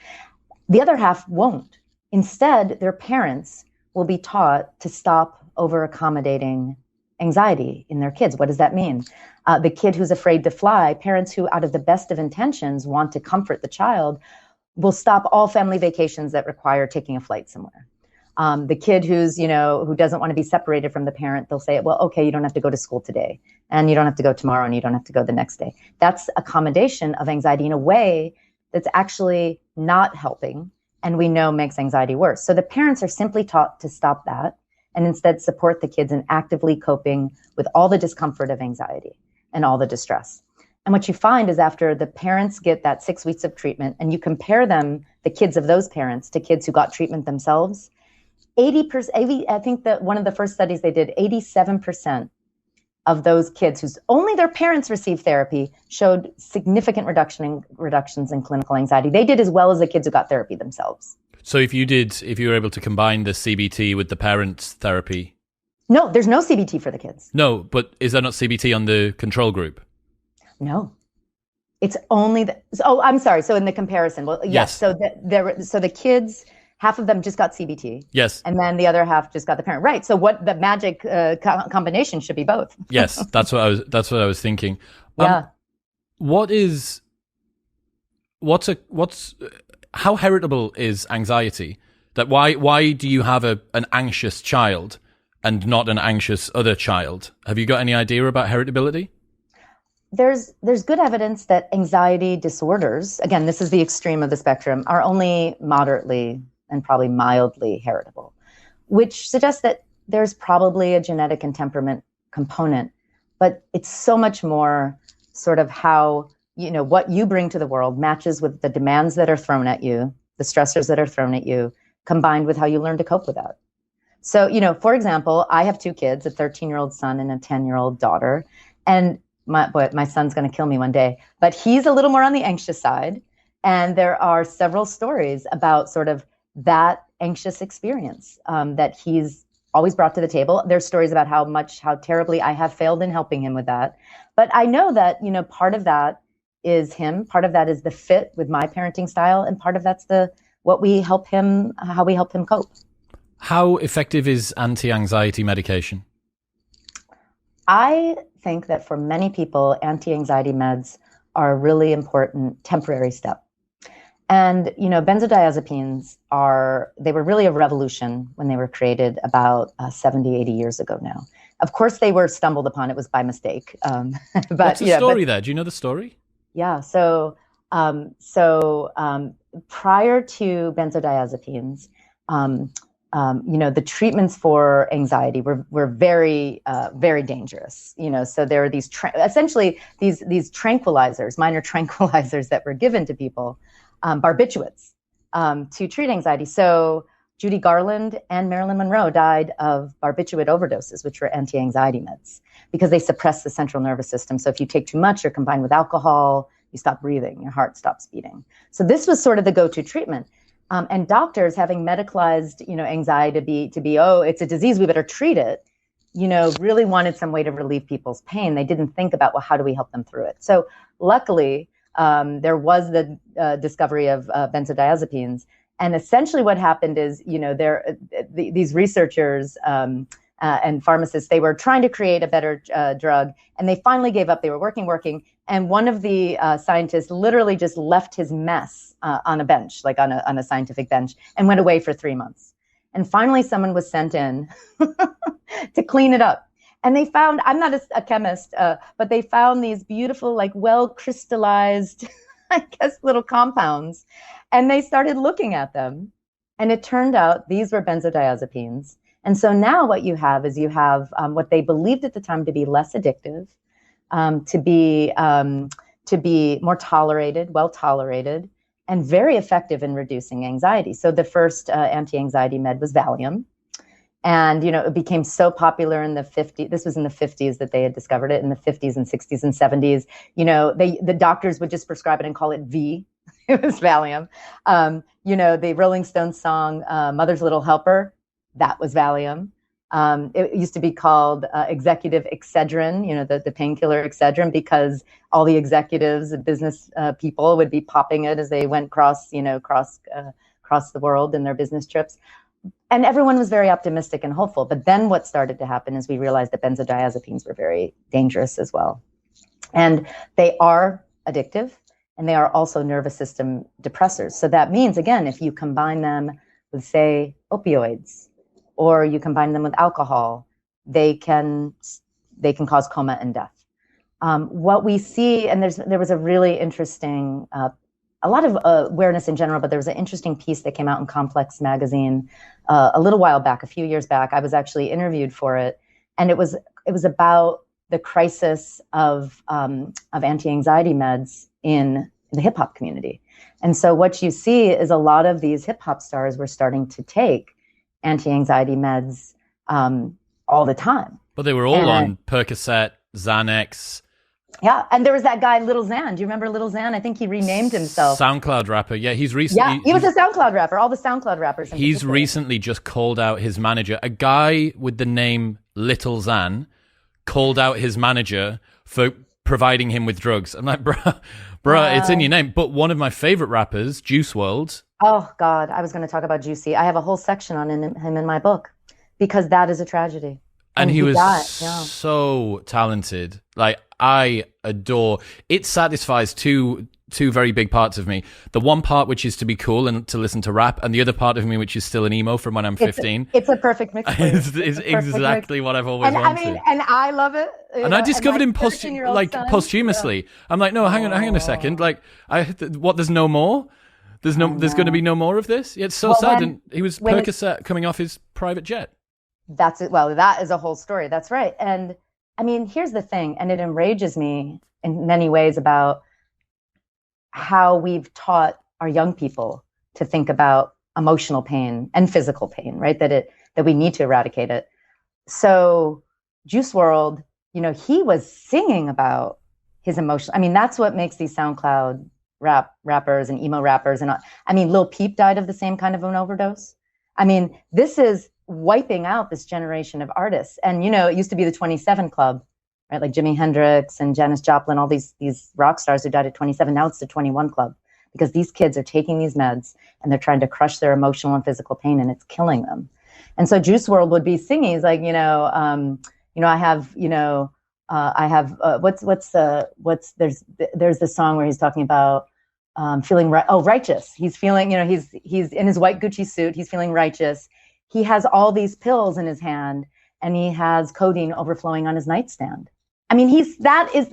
The other half won't. Instead, their parents will be taught to stop over accommodating anxiety in their kids. What does that mean? The kid who's afraid to fly, parents who, out of the best of intentions, want to comfort the child, will stop all family vacations that require taking a flight somewhere. The kid who doesn't want to be separated from the parent, they'll say, well, okay, you don't have to go to school today, and you don't have to go tomorrow, and you don't have to go the next day. That's accommodation of anxiety in a way that's actually not helping, and we know makes anxiety worse. So the parents are simply taught to stop that and instead support the kids in actively coping with all the discomfort of anxiety and all the distress. And what you find is after the parents get that 6 weeks of treatment and you compare them, the kids of those parents, to kids who got treatment themselves, 80%, I think that one of the first studies they did, 87% of those kids whose only their parents received therapy showed significant reductions in clinical anxiety. They did as well as the kids who got therapy themselves. So if you were able to combine the CBT with the parents' therapy? No, there's no CBT for the kids. No, but is there not CBT on the control group? No, it's only I'm sorry. So in the comparison, well, yes. So the kids, half of them just got CBT. Yes. And then the other half just got the parent. Right. So what the magic combination should be both. Yes, that's what I was thinking. Yeah. How heritable is anxiety? That why do you have an anxious child and not an anxious other child? Have you got any idea about heritability? There's good evidence that anxiety disorders, again, this is the extreme of the spectrum, are only moderately and probably mildly heritable, which suggests that there's probably a genetic and temperament component, but it's so much more sort of how, what you bring to the world matches with the demands that are thrown at you, the stressors that are thrown at you, combined with how you learn to cope with that. So, for example, I have 2 kids, a 13-year-old son and a 10-year-old daughter, and my son's going to kill me one day, but he's a little more on the anxious side. And there are several stories about sort of that anxious experience that he's always brought to the table. There's stories about how terribly I have failed in helping him with that. But I know that, part of that is him, part of that is the fit with my parenting style, and part of that's how we help him cope. How effective is anti-anxiety medication? I think that for many people, anti-anxiety meds are a really important temporary step. And, benzodiazepines they were really a revolution when they were created about 70, 80 years ago now. Of course, they were stumbled upon. It was by mistake. But, what's the story there? Do you know the story? Yeah. So prior to benzodiazepines, the treatments for anxiety were very, very dangerous. So there are these essentially these tranquilizers, minor tranquilizers that were given to people, barbiturates, to treat anxiety. So Judy Garland and Marilyn Monroe died of barbiturate overdoses, which were anti-anxiety meds, because they suppress the central nervous system. So if you take too much or combine with alcohol, you stop breathing, your heart stops beating. So this was sort of the go-to treatment. And doctors, having medicalized, anxiety to be, it's a disease, we better treat it, really wanted some way to relieve people's pain. They didn't think about, well, how do we help them through it? So luckily, there was the discovery of benzodiazepines. And essentially what happened is, these researchers and pharmacists, they were trying to create a better drug, and they finally gave up. They were working. And one of the scientists literally just left his mess on a bench, like on a scientific bench, and went away for 3 months. And finally, someone was sent in to clean it up. And they found, I'm not a chemist, but they found these beautiful, like well crystallized, I guess, little compounds. And they started looking at them. And it turned out these were benzodiazepines. And so now what you have is what they believed at the time to be less addictive, to be more tolerated, well tolerated, and very effective in reducing anxiety. So the first anti-anxiety med was Valium. And, it became so popular in the 50s. This was in the 50s that they had discovered it, in the 50s and 60s and 70s. The doctors would just prescribe it and call it V. It was Valium. The Rolling Stones song, Mother's Little Helper, that was Valium. It used to be called executive Excedrin, the painkiller Excedrin, because all the executives and business people would be popping it as they went across the world in their business trips. And everyone was very optimistic and hopeful. But then what started to happen is we realized that benzodiazepines were very dangerous as well. And they are addictive, and they are also nervous system depressors. So that means, again, if you combine them with, say, opioids, or you combine them with alcohol, they can cause coma and death. What we see, and there was a really interesting, a lot of awareness in general, but there was an interesting piece that came out in Complex magazine a little while back, a few years back. I was actually interviewed for it, and it was about the crisis of anti-anxiety meds in the hip hop community. And so what you see is a lot of these hip hop stars were starting to take anti-anxiety meds all the time. But they were all on Percocet, Xanax. Yeah, and there was that guy, Little Xan. Do you remember Little Xan? I think he renamed himself. SoundCloud rapper. Yeah, he's recently... Yeah, he was a SoundCloud rapper. All the SoundCloud rappers. He's recently just called out his manager. A guy with the name Little Xan called out his manager for providing him with drugs. I'm like, bruh, it's in your name. But one of my favorite rappers, Juice WRLD. Oh, God, I was going to talk about Juicy. I have a whole section on him in my book because that is a tragedy. And he was so talented. Like, I adore... It satisfies two very big parts of me. The one part which is to be cool and to listen to rap, and the other part of me which is still an emo from when I'm 15. It's a perfect mix. It's exactly what I've always wanted. I mean, and I love it. And I discovered him posthumously. I'm like, no, hang on a second. Like, there's no more? There's going to be no more of this? Yeah, it's so sad. And he was Percocet coming off his private jet. That's it. Well, that is a whole story. That's right. And I mean, here's the thing, and it enrages me in many ways about how we've taught our young people to think about emotional pain and physical pain, right? That we need to eradicate it. So Juice WRLD, he was singing about his emotion. I mean, that's what makes these SoundCloud rappers and emo rappers. And I mean, Lil Peep died of the same kind of an overdose. I mean, this is wiping out this generation of artists. And, it used to be the 27 Club, right? Like Jimi Hendrix and Janis Joplin, all these rock stars who died at 27. Now it's the 21 Club because these kids are taking these meds and they're trying to crush their emotional and physical pain, and it's killing them. And so Juice WRLD would be singing. He's like, there's this song where he's talking about feeling righteous. He's feeling, he's in his white Gucci suit. He's feeling righteous. He has all these pills in his hand, and he has codeine overflowing on his nightstand. I mean, that is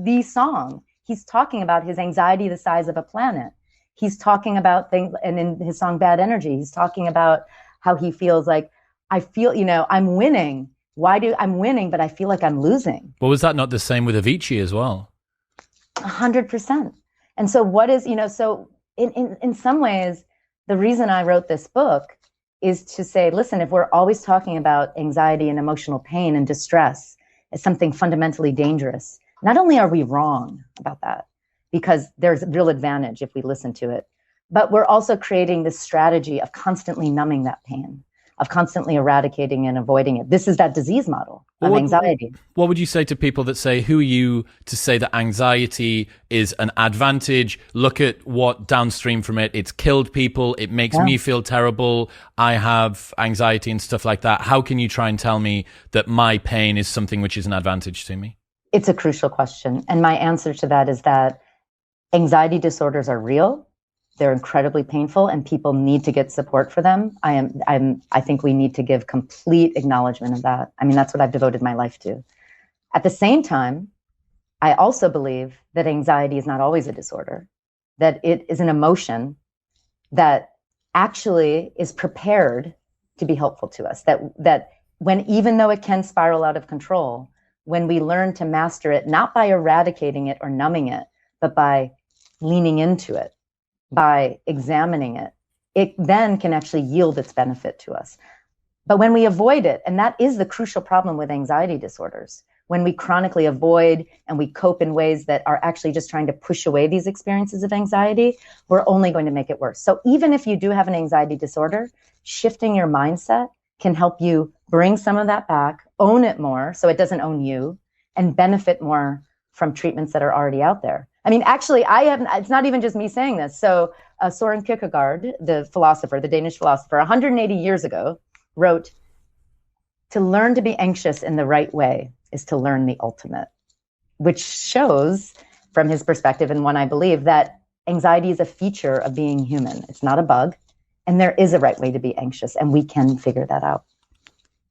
the song. He's talking about his anxiety the size of a planet. He's talking about things, and in his song Bad Energy, he's talking about how he feels like, I feel, I'm winning. I'm winning, but I feel like I'm losing. Well, was that not the same with Avicii as well? 100%. And so what is, so in some ways, the reason I wrote this book is to say, listen, if we're always talking about anxiety and emotional pain and distress as something fundamentally dangerous, not only are we wrong about that, because there's real advantage if we listen to it, but we're also creating this strategy of constantly numbing that pain, of constantly eradicating and avoiding it. This is that disease model of anxiety. What would you say to people that say, who are you to say that anxiety is an advantage? Look at what downstream from it. It's killed people. It makes me feel terrible. I have anxiety and stuff like that. How can you try and tell me that my pain is something which is an advantage to me? It's a crucial question. And my answer to that is that anxiety disorders are real. They're incredibly painful, and people need to get support for them. I think we need to give complete acknowledgement of that. I mean, that's what I've devoted my life to. At the same time, I also believe that anxiety is not always a disorder, that it is an emotion that actually is prepared to be helpful to us. That when, even though it can spiral out of control, when we learn to master it, not by eradicating it or numbing it, but by leaning into it, by examining it, it then can actually yield its benefit to us. But when we avoid it, and that is the crucial problem with anxiety disorders, when we chronically avoid and we cope in ways that are actually just trying to push away these experiences of anxiety, we're only going to make it worse. So even if you do have an anxiety disorder, shifting your mindset can help you bring some of that back, own it more so it doesn't own you, and benefit more from treatments that are already out there. I mean, actually, it's not even just me saying this. So Søren Kierkegaard, the Danish philosopher, 180 years ago, wrote, "To learn to be anxious in the right way is to learn the ultimate," which shows, from his perspective, and one I believe, that anxiety is a feature of being human. It's not a bug. And there is a right way to be anxious, and we can figure that out.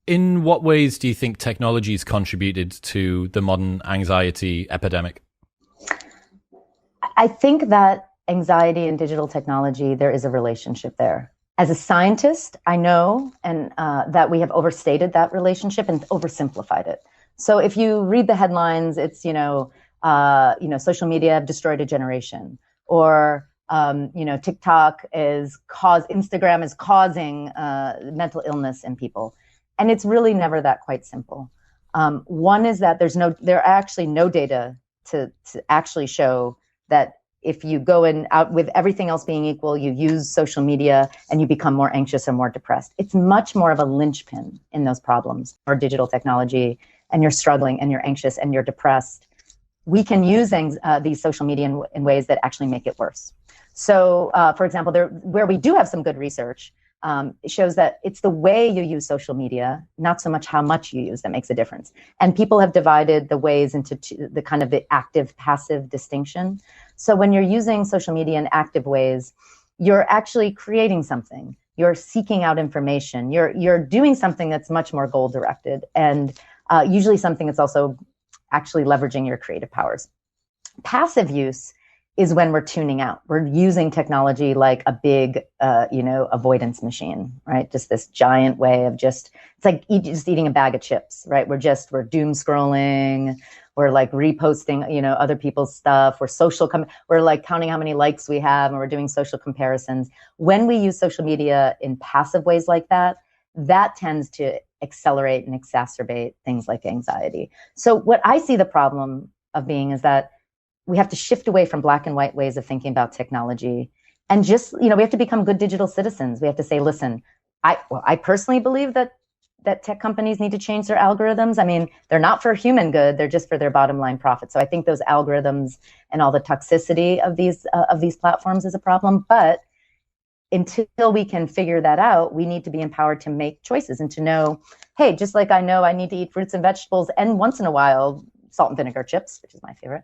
In what ways do you think technology's contributed to the modern anxiety epidemic? I think that anxiety and digital technology, there is a relationship there. As a scientist, I know that we have overstated that relationship and oversimplified it. So if you read the headlines, it's social media have destroyed a generation, or TikTok Instagram is causing mental illness in people. And it's really never that quite simple. One is that there are actually no data to actually show that if you go out with everything else being equal, you use social media and you become more anxious or more depressed. It's much more of a linchpin in those problems, or digital technology, and you're struggling and you're anxious and you're depressed. We can use these social media in ways that actually make it worse. So, for example, where we do have some good research, it shows that it's the way you use social media, not so much how much you use, that makes a difference. And people have divided the ways into the kind of the active-passive distinction. So when you're using social media in active ways, you're actually creating something. You're seeking out information. You're doing something that's much more goal-directed, and usually something that's also actually leveraging your creative powers. Passive use is when we're tuning out. We're using technology like a big, avoidance machine, right? Just this giant way of it's like just eating a bag of chips, right? We're doom scrolling. We're like reposting, other people's stuff. We're like counting how many likes we have, and we're doing social comparisons. When we use social media in passive ways like that, that tends to accelerate and exacerbate things like anxiety. So what I see the problem of being is that we have to shift away from black and white ways of thinking about technology, and just, we have to become good digital citizens. We have to say, listen, I personally believe that tech companies need to change their algorithms. I mean, they're not for human good; they're just for their bottom line profit. So I think those algorithms and all the toxicity of these platforms is a problem. But until we can figure that out, we need to be empowered to make choices and to know, hey, just like I know I need to eat fruits and vegetables and once in a while salt and vinegar chips, which is my favorite.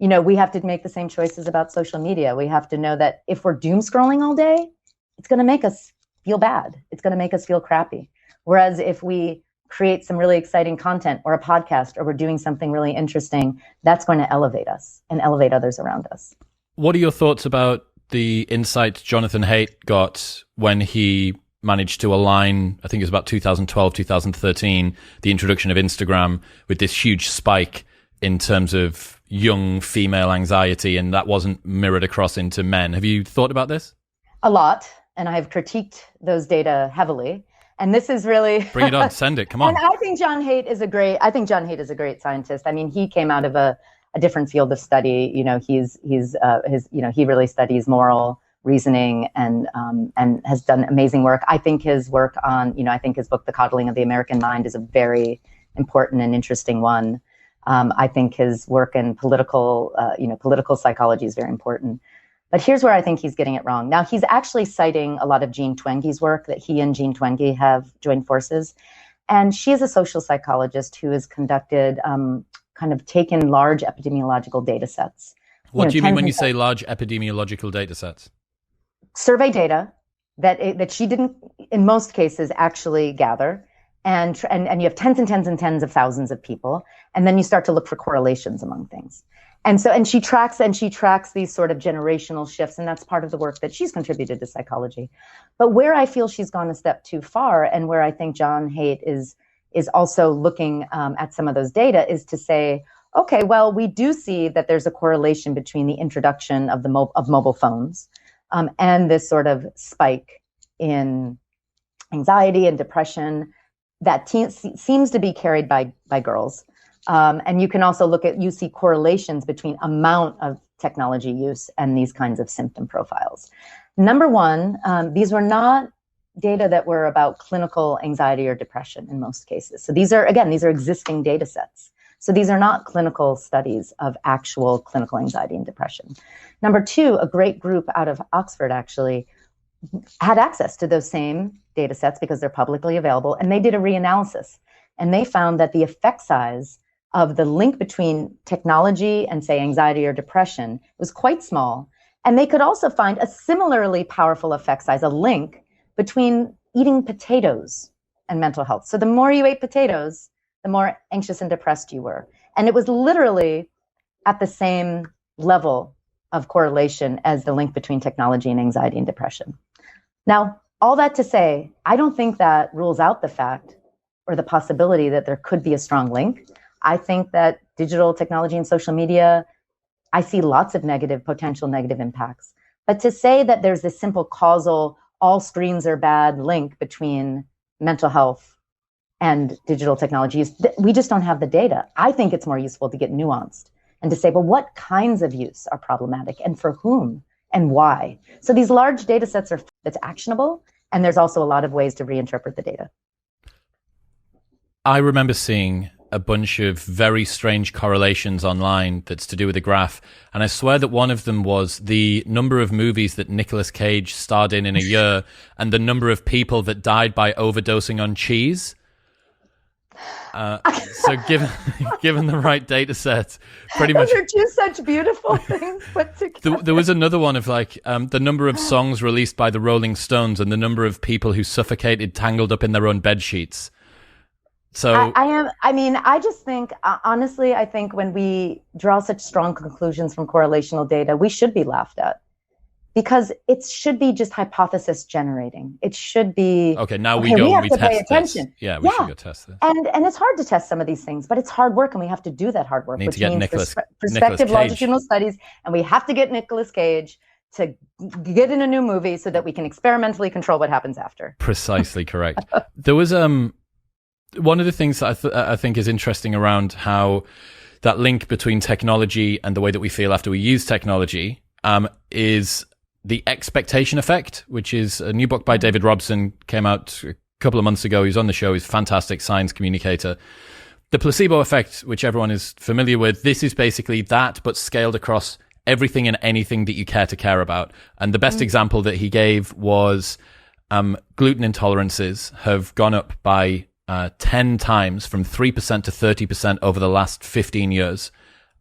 We have to make the same choices about social media. We have to know that if we're doom scrolling all day, it's going to make us feel bad. It's going to make us feel crappy. Whereas if we create some really exciting content or a podcast, or we're doing something really interesting, that's going to elevate us and elevate others around us. What are your thoughts about the insight Jonathan Haidt got when he managed to align, I think it was about 2012, 2013, the introduction of Instagram with this huge spike in terms of young female anxiety, and that wasn't mirrored across into men? Have you thought about this? A lot, and I've critiqued those data heavily. And this is really bring it on, send it, come on. And I think John Haidt is a great scientist. I mean, he came out of a different field of study. He really studies moral reasoning and has done amazing work. I think his work on, I think his book, The Coddling of the American Mind, is a very important and interesting one. I think his work in political psychology is very important. But here's where I think he's getting it wrong. Now, he's actually citing a lot of Jean Twenge's work, that he and Jean Twenge have joined forces. And she is a social psychologist who has conducted, taken large epidemiological data sets. What do you mean when you say large epidemiological data sets? Survey data that she didn't, in most cases, actually gather. And you have tens and tens and tens of thousands of people. And then you start to look for correlations among things. And she tracks these sort of generational shifts, and that's part of the work that she's contributed to psychology. But where I feel she's gone a step too far, and where I think John Haidt is also looking at some of those data, is to say, okay, well, we do see that there's a correlation between the introduction of mobile phones and this sort of spike in anxiety and depression that seems to be carried by girls. And you can also you see correlations between amount of technology use and these kinds of symptom profiles. Number one, these were not data that were about clinical anxiety or depression in most cases. So these are existing data sets. So these are not clinical studies of actual clinical anxiety and depression. Number two, a great group out of Oxford actually had access to those same data sets because they're publicly available, and they did a reanalysis. And they found that the effect size of the link between technology and, say, anxiety or depression was quite small. And they could also find a similarly powerful effect size, a link between eating potatoes and mental health. So the more you ate potatoes, the more anxious and depressed you were. And it was literally at the same level of correlation as the link between technology and anxiety and depression. Now, all that to say, I don't think that rules out the fact or the possibility that there could be a strong link. I think that digital technology and social media, I see lots of potential negative impacts. But to say that there's this simple causal, all screens are bad link between mental health and digital technologies, we just don't have the data. I think it's more useful to get nuanced and to say, well, what kinds of use are problematic and for whom and why? So these large data sets that's actionable, and there's also a lot of ways to reinterpret the data. I remember seeing a bunch of very strange correlations online that's to do with the graph. And I swear that one of them was the number of movies that Nicolas Cage starred in a year and the number of people that died by overdosing on cheese. So given the right data set, pretty much. Those are two such beautiful things put together. There was another one of the number of songs released by the Rolling Stones and the number of people who suffocated tangled up in their own bed sheets. So I just think, honestly, I think when we draw such strong conclusions from correlational data, we should be laughed at because it should be just hypothesis generating. It should be, okay, now we go and we test pay attention. This. Yeah, we should go test this. And it's hard to test some of these things, but it's hard work and we have to do that hard work, Need which to get means prospective longitudinal studies. And we have to get Nicolas Cage to get in a new movie so that we can experimentally control what happens after. Precisely correct. There was one of the things that I think is interesting around how that link between technology and the way that we feel after we use technology is the expectation effect, which is a new book by David Robson, came out a couple of months ago. He's on the show. He's a fantastic science communicator. The placebo effect, which everyone is familiar with, this is basically that, but scaled across everything and anything that you care about. And the best example that he gave was gluten intolerances have gone up by 10 times from 3% to 30% over the last 15 years.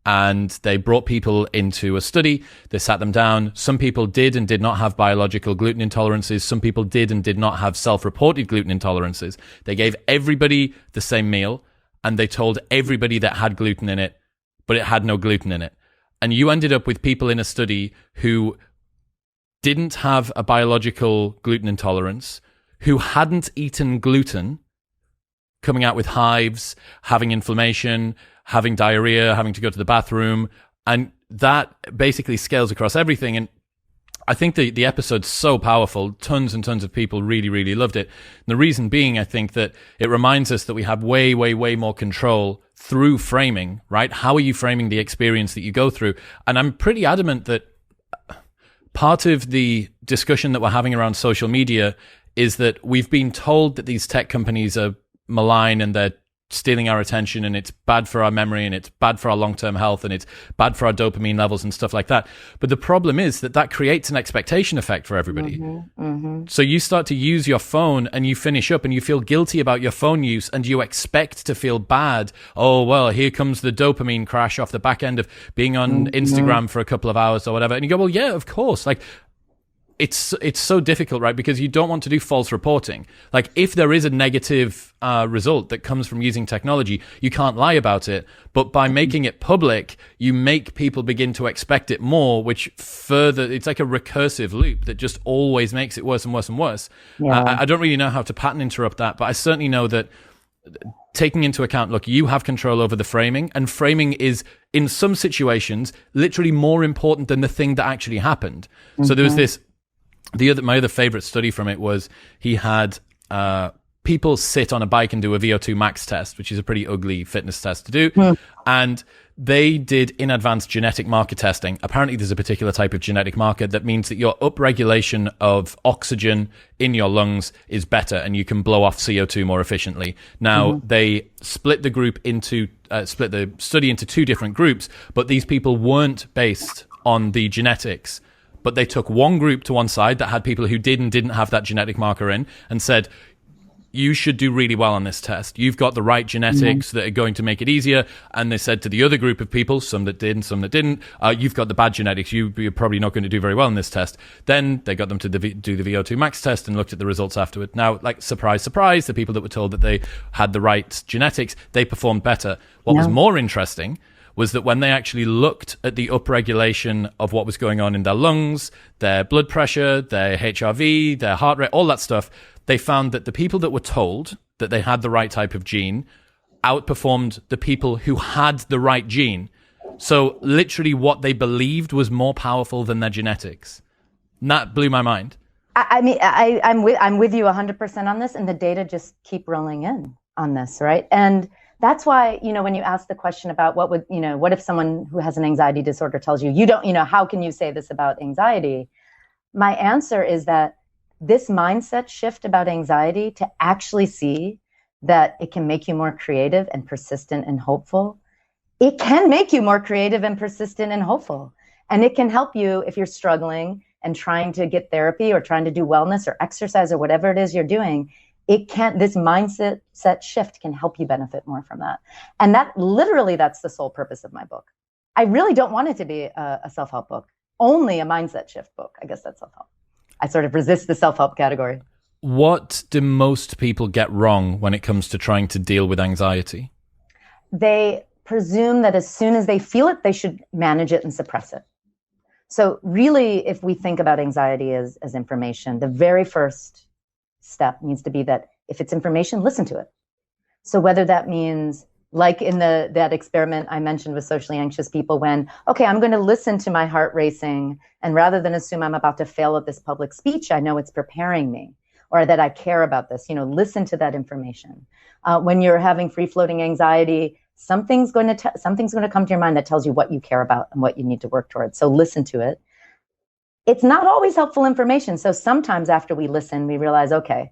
And they brought people into a study. They sat them down. Some people did and did not have biological gluten intolerances. Some people did and did not have self-reported gluten intolerances. They gave everybody the same meal and they told everybody that had gluten in it, but it had no gluten in it. And you ended up with people in a study who didn't have a biological gluten intolerance, who hadn't eaten gluten, coming out with hives, having inflammation, having diarrhea, having to go to the bathroom. And that basically scales across everything. And I think the episode's so powerful. Tons and tons of people really, really loved it. And the reason being, I think that it reminds us that we have way, way, way more control through framing, right? How are you framing the experience that you go through? And I'm pretty adamant that part of the discussion that we're having around social media is that we've been told that these tech companies are malign and they're stealing our attention and it's bad for our memory and it's bad for our long-term health and it's bad for our dopamine levels and stuff like that. But the problem is that creates an expectation effect for everybody. So you start to use your phone and you finish up and you feel guilty about your phone use and you expect to feel bad. Oh, well, here comes the dopamine crash off the back end of being on Instagram for a couple of hours or whatever. And you go, well, yeah, of course. Like, it's so difficult, right? Because you don't want to do false reporting. Like, if there is a negative result that comes from using technology, you can't lie about it. But by making it public, you make people begin to expect it more, which further, it's like a recursive loop that just always makes it worse and worse and worse. Yeah. I don't really know how to pattern interrupt that, but I certainly know that taking into account, look, you have control over the framing, and framing is, in some situations, literally more important than the thing that actually happened. So there was this, my other favorite study from it was he had people sit on a bike and do a VO2 max test, which is a pretty ugly fitness test to do. And they did in advance genetic marker testing. Apparently there's a particular type of genetic marker that means that your upregulation of oxygen in your lungs is better and you can blow off CO2 more efficiently. Now they split the study into two different groups, but these people weren't based on the genetics. But they took one group to one side that had people who did and didn't have that genetic marker in and said, you should do really well on this test. You've got the right genetics that are going to make it easier. And they said to the other group of people, some that did and some that didn't, you've got the bad genetics. You're probably not going to do very well in this test. Then they got them to do the VO2 max test and looked at the results afterward. Now, like, surprise, surprise, the people that were told that they had the right genetics, they performed better. What was more interesting was that when they actually looked at the upregulation of what was going on in their lungs, their blood pressure, their HRV, their heart rate, all that stuff, they found that the people that were told that they had the right type of gene outperformed the people who had the right gene. So literally what they believed was more powerful than their genetics. And that blew my mind. I mean, I'm with you 100% on this, and the data just keep rolling in on this, right? And that's why, when you ask the question about what if someone who has an anxiety disorder tells you, how can you say this about anxiety? My answer is that this mindset shift about anxiety, to actually see that it can make you more creative and persistent and hopeful. It can make you more creative and persistent and hopeful. And it can help you if you're struggling and trying to get therapy or trying to do wellness or exercise or whatever it is you're doing. This mindset shift can help you benefit more from that. And that's the sole purpose of my book. I really don't want it to be a self-help book, only a mindset shift book. I guess that's self-help. I sort of resist the self-help category. What do most people get wrong when it comes to trying to deal with anxiety? They presume that as soon as they feel it, they should manage it and suppress it. So really, if we think about anxiety as information, the very first step needs to be that if it's information, listen to it. So whether that means, like in that experiment I mentioned with socially anxious people, when, okay, I'm going to listen to my heart racing, and rather than assume I'm about to fail at this public speech, I know it's preparing me, or that I care about this, listen to that information. When you're having free-floating anxiety, something's going to come to your mind that tells you what you care about and what you need to work towards. So listen to it. It's not always helpful information. So sometimes after we listen, we realize, okay,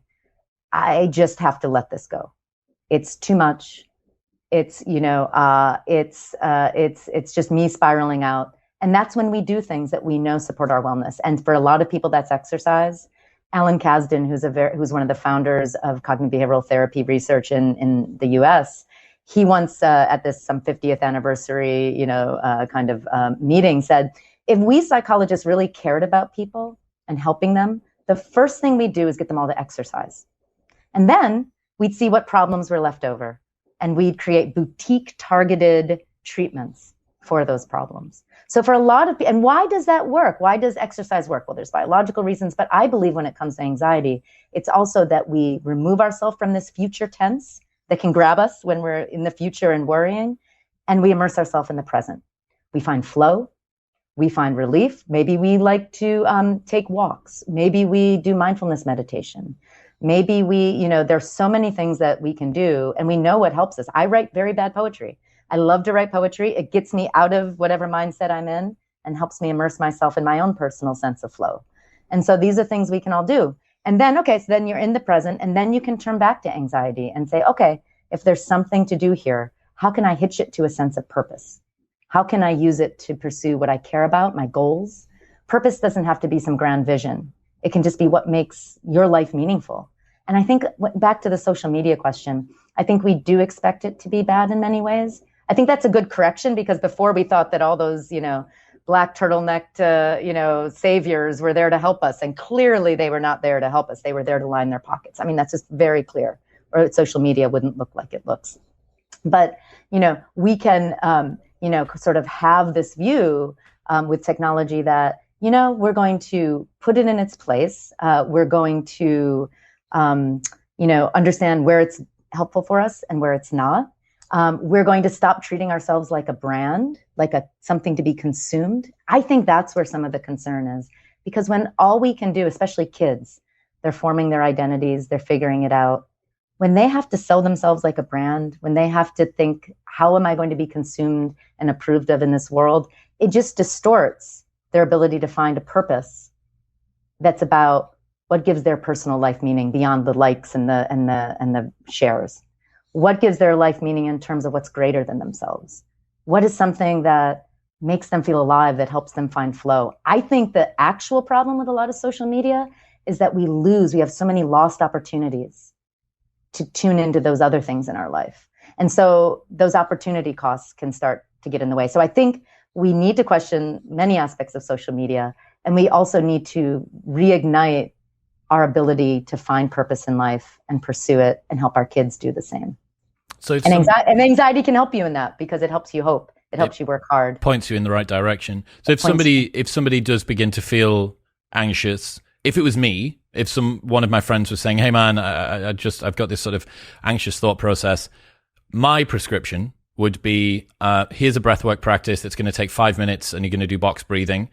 I just have to let this go. It's too much. It's, it's just me spiraling out. And that's when we do things that we know support our wellness. And for a lot of people, that's exercise. Alan Kasdan, who's one of the founders of cognitive behavioral therapy research in the US, he once at this some 50th anniversary, meeting said, if we psychologists really cared about people and helping them, the first thing we'd do is get them all to exercise. And then we'd see what problems were left over. And we'd create boutique targeted treatments for those problems. So for a lot of people, and why does that work? Why does exercise work? Well, there's biological reasons, but I believe when it comes to anxiety, it's also that we remove ourselves from this future tense that can grab us when we're in the future and worrying, and we immerse ourselves in the present. We find flow, we find relief. Maybe we like to take walks. Maybe we do mindfulness meditation. Maybe there's so many things that we can do, and we know what helps us. I write very bad poetry. I love to write poetry. It gets me out of whatever mindset I'm in and helps me immerse myself in my own personal sense of flow. And so these are things we can all do. And then, so then you're in the present, and then you can turn back to anxiety and say, okay, if there's something to do here, how can I hitch it to a sense of purpose? How can I use it to pursue what I care about, my goals? Purpose doesn't have to be some grand vision. It can just be what makes your life meaningful. And I think back to the social media question, I think we do expect it to be bad in many ways. I think that's a good correction, because before we thought that all those, black turtlenecked, saviors were there to help us. And clearly they were not there to help us. They were there to line their pockets. I mean, that's just very clear, or social media wouldn't look like it looks. But, we can, sort of have this view with technology that, we're going to put it in its place. We're going to, understand where it's helpful for us and where it's not. We're going to stop treating ourselves like a brand, like something to be consumed. I think that's where some of the concern is, because when all we can do, especially kids, they're forming their identities, they're figuring it out. When they have to sell themselves like a brand, when they have to think, how am I going to be consumed and approved of in this world? It just distorts their ability to find a purpose that's about what gives their personal life meaning beyond the likes and the shares. What gives their life meaning in terms of what's greater than themselves? What is something that makes them feel alive, that helps them find flow? I think the actual problem with a lot of social media is that we have so many lost opportunities to tune into those other things in our life. And so those opportunity costs can start to get in the way. So I think we need to question many aspects of social media, and we also need to reignite our ability to find purpose in life and pursue it and help our kids do the same. So and anxiety can help you in that because it helps you hope. It helps you work hard. Points you in the right direction. So if somebody does begin to feel anxious, if it was me, if one of my friends was saying, "Hey man, I've got this sort of anxious thought process," my prescription would be, here's a breathwork practice that's going to take 5 minutes and you're going to do box breathing.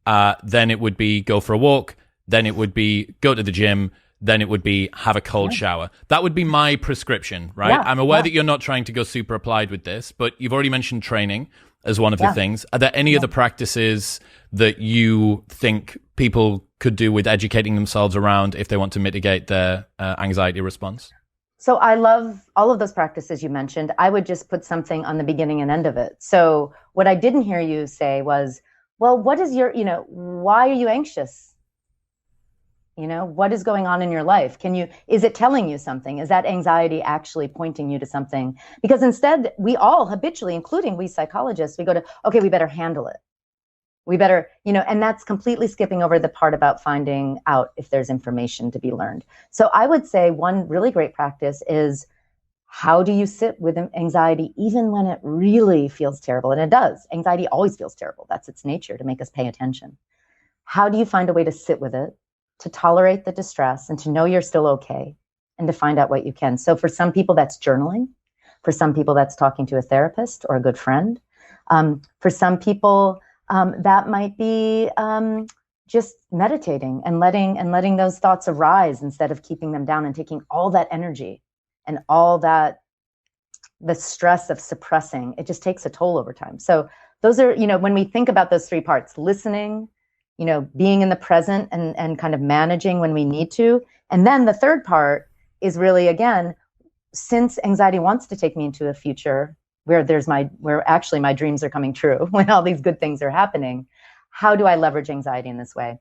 Then it would be go for a walk. Then it would be go to the gym. Then it would be have a cold shower. That would be my prescription, right? Yeah, I'm aware that you're not trying to go super applied with this, but you've already mentioned training as one of the things. Are there any other practices that you think people could do with educating themselves around if they want to mitigate their anxiety response? So I love all of those practices you mentioned. I would just put something on the beginning and end of it. So what I didn't hear you say was, well, what is why are you anxious? What is going on in your life? Is it telling you something? Is that anxiety actually pointing you to something? Because instead, we all habitually, including we psychologists, we go to, okay, we better handle it. We better, and that's completely skipping over the part about finding out if there's information to be learned. So I would say one really great practice is, how do you sit with anxiety even when it really feels terrible? And it does. Anxiety always feels terrible. That's its nature, to make us pay attention. How do you find a way to sit with it, to tolerate the distress, and to know you're still okay, and to find out what you can? So for some people, that's journaling. For some people, that's talking to a therapist or a good friend. For some people, that might be just meditating and letting those thoughts arise instead of keeping them down and taking all that energy and all that, the stress of suppressing. It just takes a toll over time. So those are, when we think about those three parts: listening, being in the present and kind of managing when we need to. And then the third part is really, again, since anxiety wants to take me into a future where actually my dreams are coming true, when all these good things are happening, how do I leverage anxiety in this way?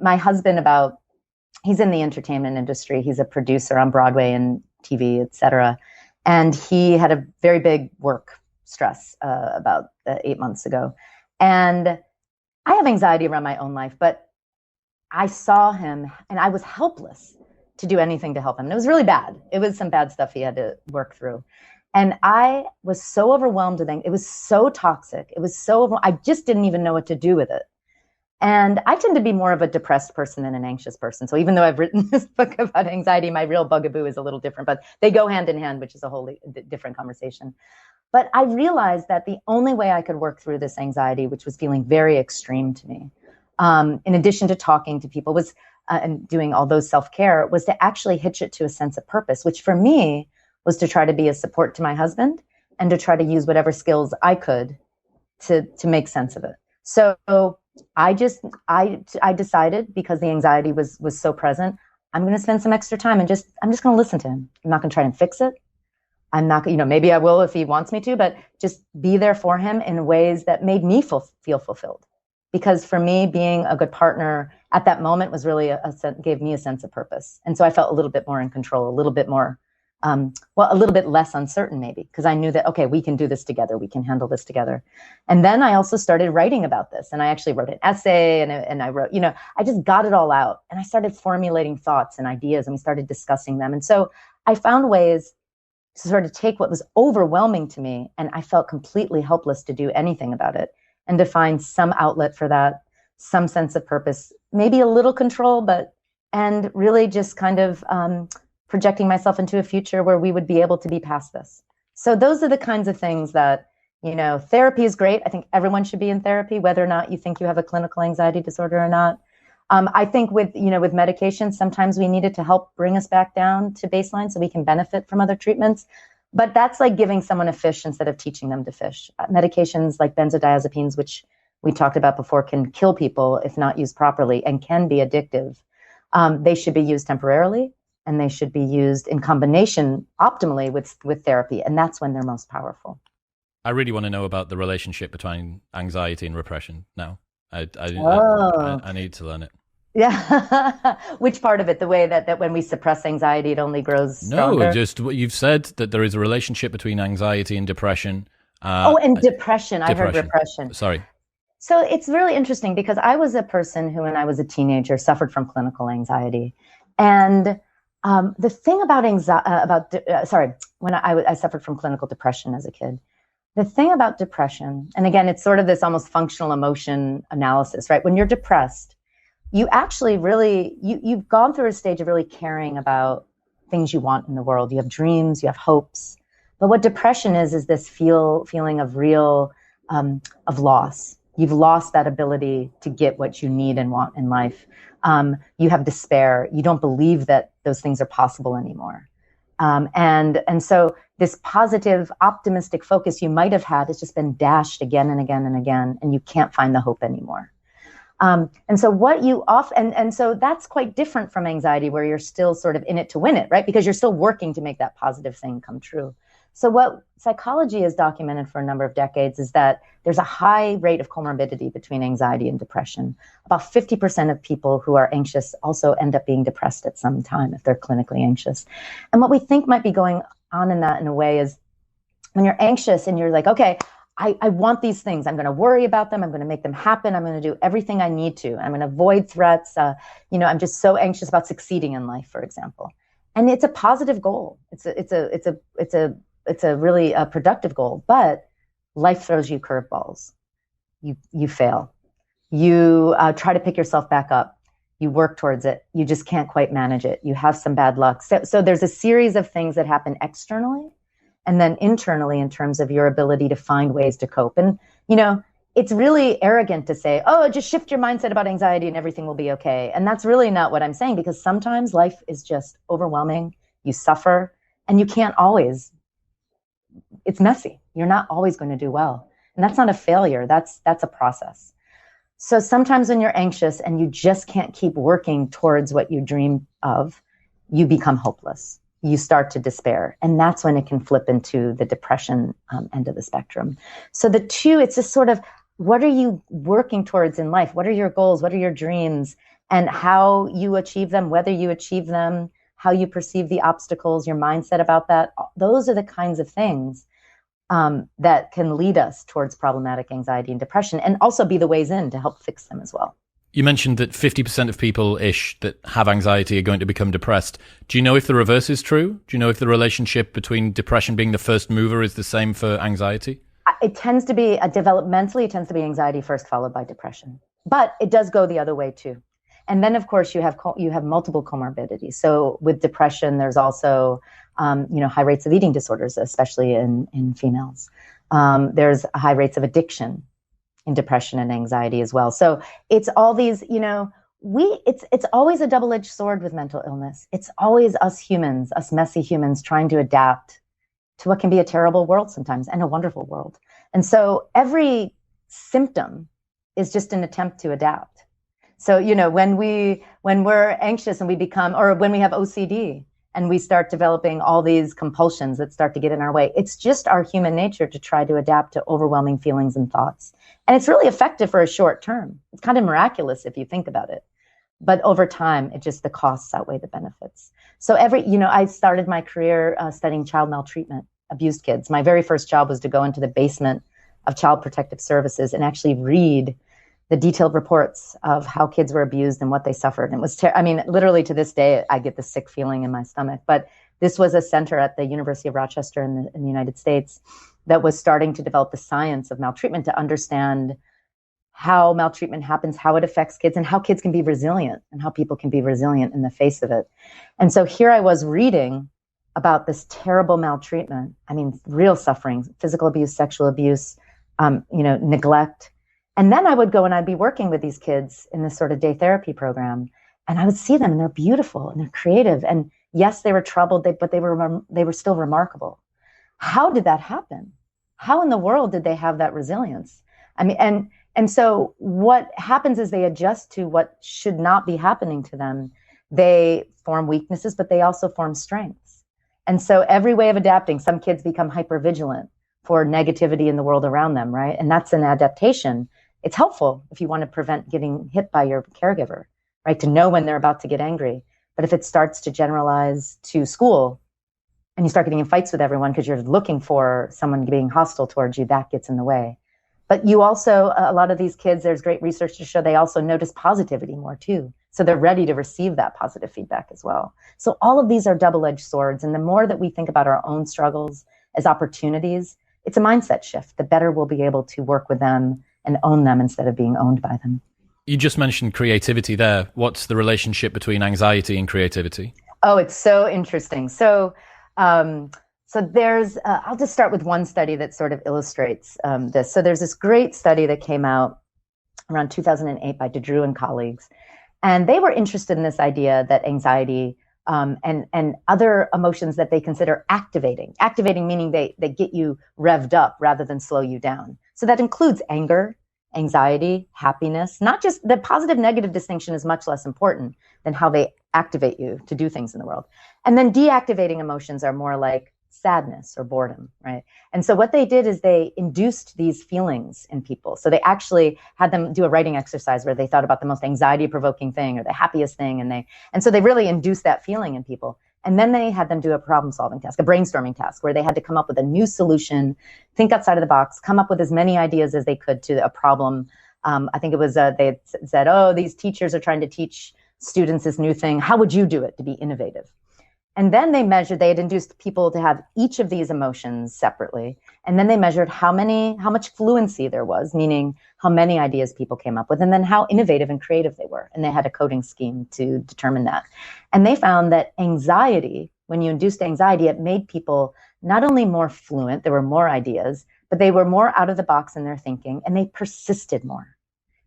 My husband, he's in the entertainment industry. He's a producer on Broadway and TV, et cetera. And he had a very big work stress about 8 months ago. And I have anxiety around my own life, but I saw him and I was helpless to do anything to help him. And it was really bad. It was some bad stuff he had to work through. And I was so overwhelmed with it. It was so toxic. It was so, I just didn't even know what to do with it. And I tend to be more of a depressed person than an anxious person. So even though I've written this book about anxiety, my real bugaboo is a little different, but they go hand in hand, which is a wholly different conversation. But I realized that the only way I could work through this anxiety, which was feeling very extreme to me, in addition to talking to people, was and doing all those self-care, was to actually hitch it to a sense of purpose, which for me was to try to be a support to my husband and to try to use whatever skills I could to make sense of it. So I decided, because the anxiety was so present, I'm going to spend some extra time and I'm just going to listen to him. I'm not going to try and fix it. I'm not, maybe I will if he wants me to, but just be there for him in ways that made me feel fulfilled. Because for me, being a good partner at that moment was really gave me a sense of purpose. And so I felt a little bit more in control, a little bit more, a little bit less uncertain maybe, because I knew that, okay, we can do this together. We can handle this together. And then I also started writing about this, and I actually wrote an essay and I wrote, I just got it all out, and I started formulating thoughts and ideas, and we started discussing them. And so I found ways to sort of take what was overwhelming to me, and I felt completely helpless to do anything about it, and to find some outlet for that, some sense of purpose, maybe a little control, and really just kind of projecting myself into a future where we would be able to be past this. So those are the kinds of things that, therapy is great. I think everyone should be in therapy, whether or not you think you have a clinical anxiety disorder or not. I think with medication, sometimes we need it to help bring us back down to baseline so we can benefit from other treatments. But that's like giving someone a fish instead of teaching them to fish. Medications like benzodiazepines, which we talked about before, can kill people if not used properly and can be addictive. They should be used temporarily, and they should be used in combination optimally with therapy. And that's when they're most powerful. I really want to know about the relationship between anxiety and repression now. I need to learn it. Yeah. Which part of it? The way that when we suppress anxiety, it only grows No, stronger? just what you've said, that there is a relationship between anxiety and depression. Oh, and depression. I heard Depression. repression. Sorry. So it's really interesting because I was a person who, when I was a teenager, suffered from clinical anxiety. And the thing about when I suffered from clinical depression as a kid. The thing about depression, and again, it's sort of this almost functional emotion analysis, right? When you're depressed, you actually really, you've gone through a stage of really caring about things you want in the world. You have dreams, you have hopes. But what depression is this feeling of real, of loss. You've lost that ability to get what you need and want in life. You have despair. You don't believe that those things are possible anymore. And so this positive, optimistic focus you might have had has just been dashed again and again and again, and you can't find the hope anymore. And so what you and so that's quite different from anxiety, where you're still sort of in it to win it, right? Because you're still working to make that positive thing come true. So what psychology has documented for a number of decades is that there's a high rate of comorbidity between anxiety and depression. About 50% of people who are anxious also end up being depressed at some time if they're clinically anxious. And what we think might be going on in that, in a way, is when you're anxious and you're like, okay, I want these things. I'm going to worry about them. I'm going to make them happen. I'm going to do everything I need to. I'm going to avoid threats. I'm just so anxious about succeeding in life, for example. And it's a positive goal. It's a really productive goal. But life throws you curveballs. You fail. You try to pick yourself back up. You work towards it. You just can't quite manage it. You have some bad luck. So there's a series of things that happen externally, and then internally, in terms of your ability to find ways to cope. And, it's really arrogant to say, oh, just shift your mindset about anxiety and everything will be okay. And that's really not what I'm saying, because sometimes life is just overwhelming. You suffer, and you can't always, it's messy. You're not always going to do well. And that's not a failure. That's a process. So sometimes when you're anxious and you just can't keep working towards what you dream of, you become hopeless. You start to despair. And that's when it can flip into the depression end of the spectrum. So the two, it's just sort of, what are you working towards in life? What are your goals? What are your dreams? And how you achieve them, whether you achieve them, how you perceive the obstacles, your mindset about that. Those are the kinds of things that can lead us towards problematic anxiety and depression, and also be the ways in to help fix them as well. You mentioned that 50% of people-ish that have anxiety are going to become depressed. Do you know if the reverse is true? Do you know if the relationship between depression being the first mover is the same for anxiety? It tends to be, developmentally, it tends to be anxiety first, followed by depression. But it does go the other way too. And then, of course, you have multiple comorbidities. So with depression, there's also high rates of eating disorders, especially in females. There's high rates of addiction in depression and anxiety as well. So it's all these, it's always a double-edged sword with mental illness. It's always us humans, us messy humans, trying to adapt to what can be a terrible world sometimes, and a wonderful world. And so every symptom is just an attempt to adapt. So, when we're anxious and we become, or when we have OCD and we start developing all these compulsions that start to get in our way, it's just our human nature to try to adapt to overwhelming feelings and thoughts. And it's really effective for a short term. It's kind of miraculous if you think about it. But over time, the costs outweigh the benefits. So I started my career studying child maltreatment, abused kids. My very first job was to go into the basement of Child Protective Services and actually read the detailed reports of how kids were abused and what they suffered. And it was, literally to this day, I get the sick feeling in my stomach. But this was a center at the University of Rochester in the United States that was starting to develop the science of maltreatment, to understand how maltreatment happens, how it affects kids, and how kids can be resilient, and how people can be resilient in the face of it. And so here I was reading about this terrible maltreatment. Real suffering, physical abuse, sexual abuse, neglect. And then I would go and I'd be working with these kids in this sort of day therapy program, and I would see them, and they're beautiful and they're creative. And yes, they were troubled, but they were still remarkable. How did that happen? How in the world did they have that resilience? And so what happens is they adjust to what should not be happening to them. They form weaknesses, but they also form strengths. And so every way of adapting, some kids become hypervigilant for negativity in the world around them, right? And that's an adaptation. It's helpful if you want to prevent getting hit by your caregiver. right? To know when they're about to get angry. But if it starts to generalize to school and you start getting in fights with everyone because you're looking for someone being hostile towards you, that gets in the way. But you also, a lot of these kids, there's great research to show they also notice positivity more too. So they're ready to receive that positive feedback as well. So all of these are double-edged swords. And the more that we think about our own struggles as opportunities, it's a mindset shift. The better we'll be able to work with them and own them instead of being owned by them. You just mentioned creativity there. What's the relationship between anxiety and creativity? Oh, it's so interesting. So there's, I'll just start with one study that sort of illustrates this. So there's this great study that came out around 2008 by DeDrew and colleagues. And they were interested in this idea that anxiety and other emotions that they consider activating meaning they get you revved up rather than slow you down. So that includes anger, anxiety, happiness. Not just the positive negative distinction is much less important than how they activate you to do things in the world. And then deactivating emotions are more like sadness or boredom, right? And so what they did is they induced these feelings in people. So they actually had them do a writing exercise where they thought about the most anxiety-provoking thing or the happiest thing, and so they really induced that feeling in people. And then they had them do a problem-solving task, a brainstorming task, where they had to come up with a new solution, think outside of the box, come up with as many ideas as they could to a problem. I think it was, they had said, oh, these teachers are trying to teach students this new thing. How would you do it to be innovative? And then they had induced people to have each of these emotions separately. And then they measured how much fluency there was, meaning how many ideas people came up with, and then how innovative and creative they were. And they had a coding scheme to determine that. And they found that anxiety, when you induced anxiety, it made people not only more fluent, there were more ideas, but they were more out of the box in their thinking, and they persisted more.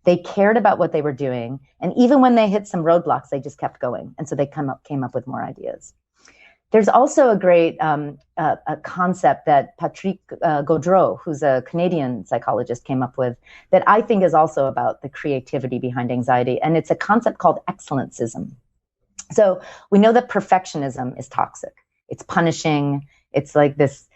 They cared about what they were doing. And even when they hit some roadblocks, they just kept going. And so they came up with more ideas. There's also a great a concept that Patrick Gaudreau, who's a Canadian psychologist, came up with that I think is also about the creativity behind anxiety. And it's a concept called excellencism. So we know that perfectionism is toxic. It's punishing. It's like this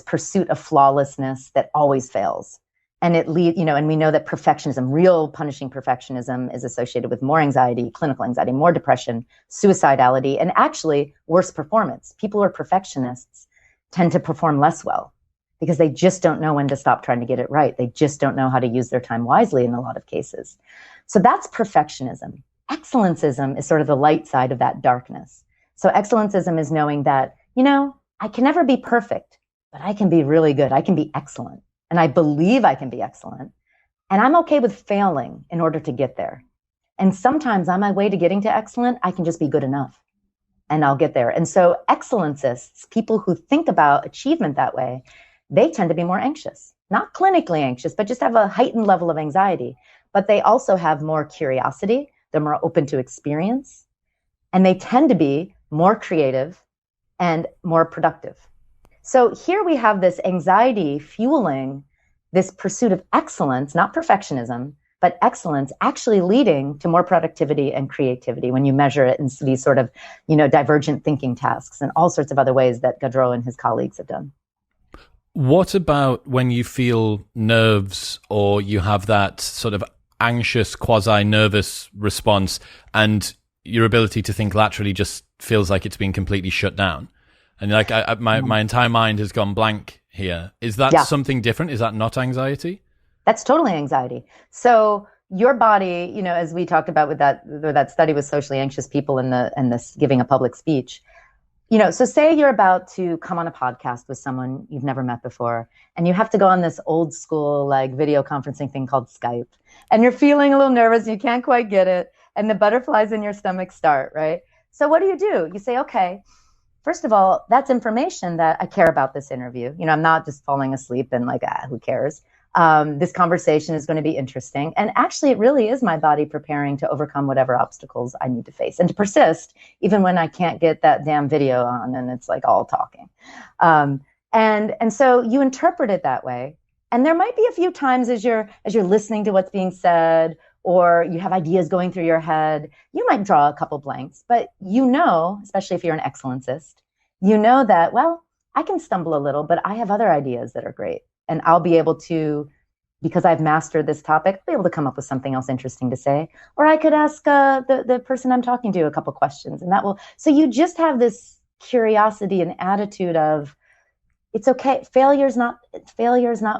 pursuit of flawlessness that always fails. And and we know that perfectionism, real punishing perfectionism, is associated with more anxiety, clinical anxiety, more depression, suicidality, and actually worse performance. People who are perfectionists tend to perform less well because they just don't know when to stop trying to get it right. They just don't know how to use their time wisely in a lot of cases. So that's perfectionism. Excellencism is sort of the light side of that darkness. So excellencism is knowing that, I can never be perfect, but I can be really good. I can be excellent. And I believe I can be excellent. And I'm okay with failing in order to get there. And sometimes on my way to getting to excellent, I can just be good enough and I'll get there. And so excellencists, people who think about achievement that way, they tend to be more anxious, not clinically anxious, but just have a heightened level of anxiety. But they also have more curiosity. They're more open to experience. And they tend to be more creative and more productive. So here we have this anxiety fueling this pursuit of excellence, not perfectionism, but excellence, actually leading to more productivity and creativity when you measure it in these sort of, divergent thinking tasks and all sorts of other ways that Gaudreau and his colleagues have done. What about when you feel nerves or you have that sort of anxious, quasi-nervous response and your ability to think laterally just feels like it's been completely shut down? And my entire mind has gone blank here. Is that something different? Is that not anxiety? That's totally anxiety. So your body, as we talked about with that study with socially anxious people and this giving a public speech, so say you're about to come on a podcast with someone you've never met before, and you have to go on this old school video conferencing thing called Skype, and you're feeling a little nervous, you can't quite get it, and the butterflies in your stomach start, right? So what do? You say, okay, first of all, that's information that I care about this interview. I'm not just falling asleep and who cares? This conversation is going to be interesting. And actually, it really is my body preparing to overcome whatever obstacles I need to face and to persist, even when I can't get that damn video on and it's all talking. And so you interpret it that way. And there might be a few times as you're listening to what's being said, or you have ideas going through your head, you might draw a couple blanks, but especially if you're an excellencist, that, I can stumble a little, but I have other ideas that are great. And I'll be able to because I've mastered this topic, I'll be able to come up with something else interesting to say. Or I could ask the person I'm talking to a couple questions, and that will. So you just have this curiosity and attitude of, it's okay. Failure is not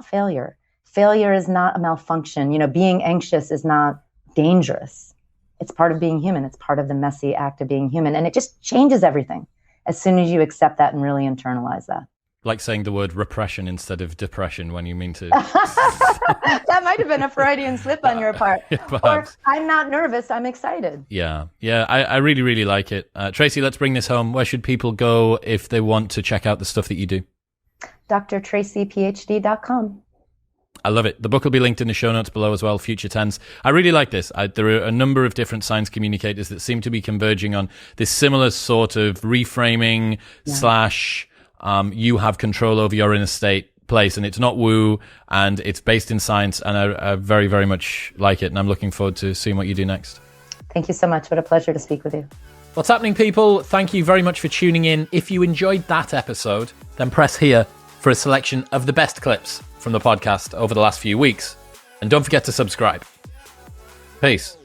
failure. Failure is not a malfunction. Being anxious is not dangerous. It's part of being human. It's part of the messy act of being human. And it just changes everything as soon as you accept that and really internalize that. Like saying the word repression instead of depression when you mean to. That might have been a Freudian slip on your part. Or I'm not nervous, I'm excited. Yeah. I really, really like it. Tracy, let's bring this home. Where should people go if they want to check out the stuff that you do? drtracyphd.com. I love it. The book will be linked in the show notes below as well, Future Tense. I really like this. There are a number of different science communicators that seem to be converging on this similar sort of reframing / you have control over your inner state place. And it's not woo, and it's based in science, and I very, very much like it. And I'm looking forward to seeing what you do next. Thank you so much. What a pleasure to speak with you. What's happening, people? Thank you very much for tuning in. If you enjoyed that episode, then press here for a selection of the best clips from the podcast over the last few weeks. And don't forget to subscribe. Peace.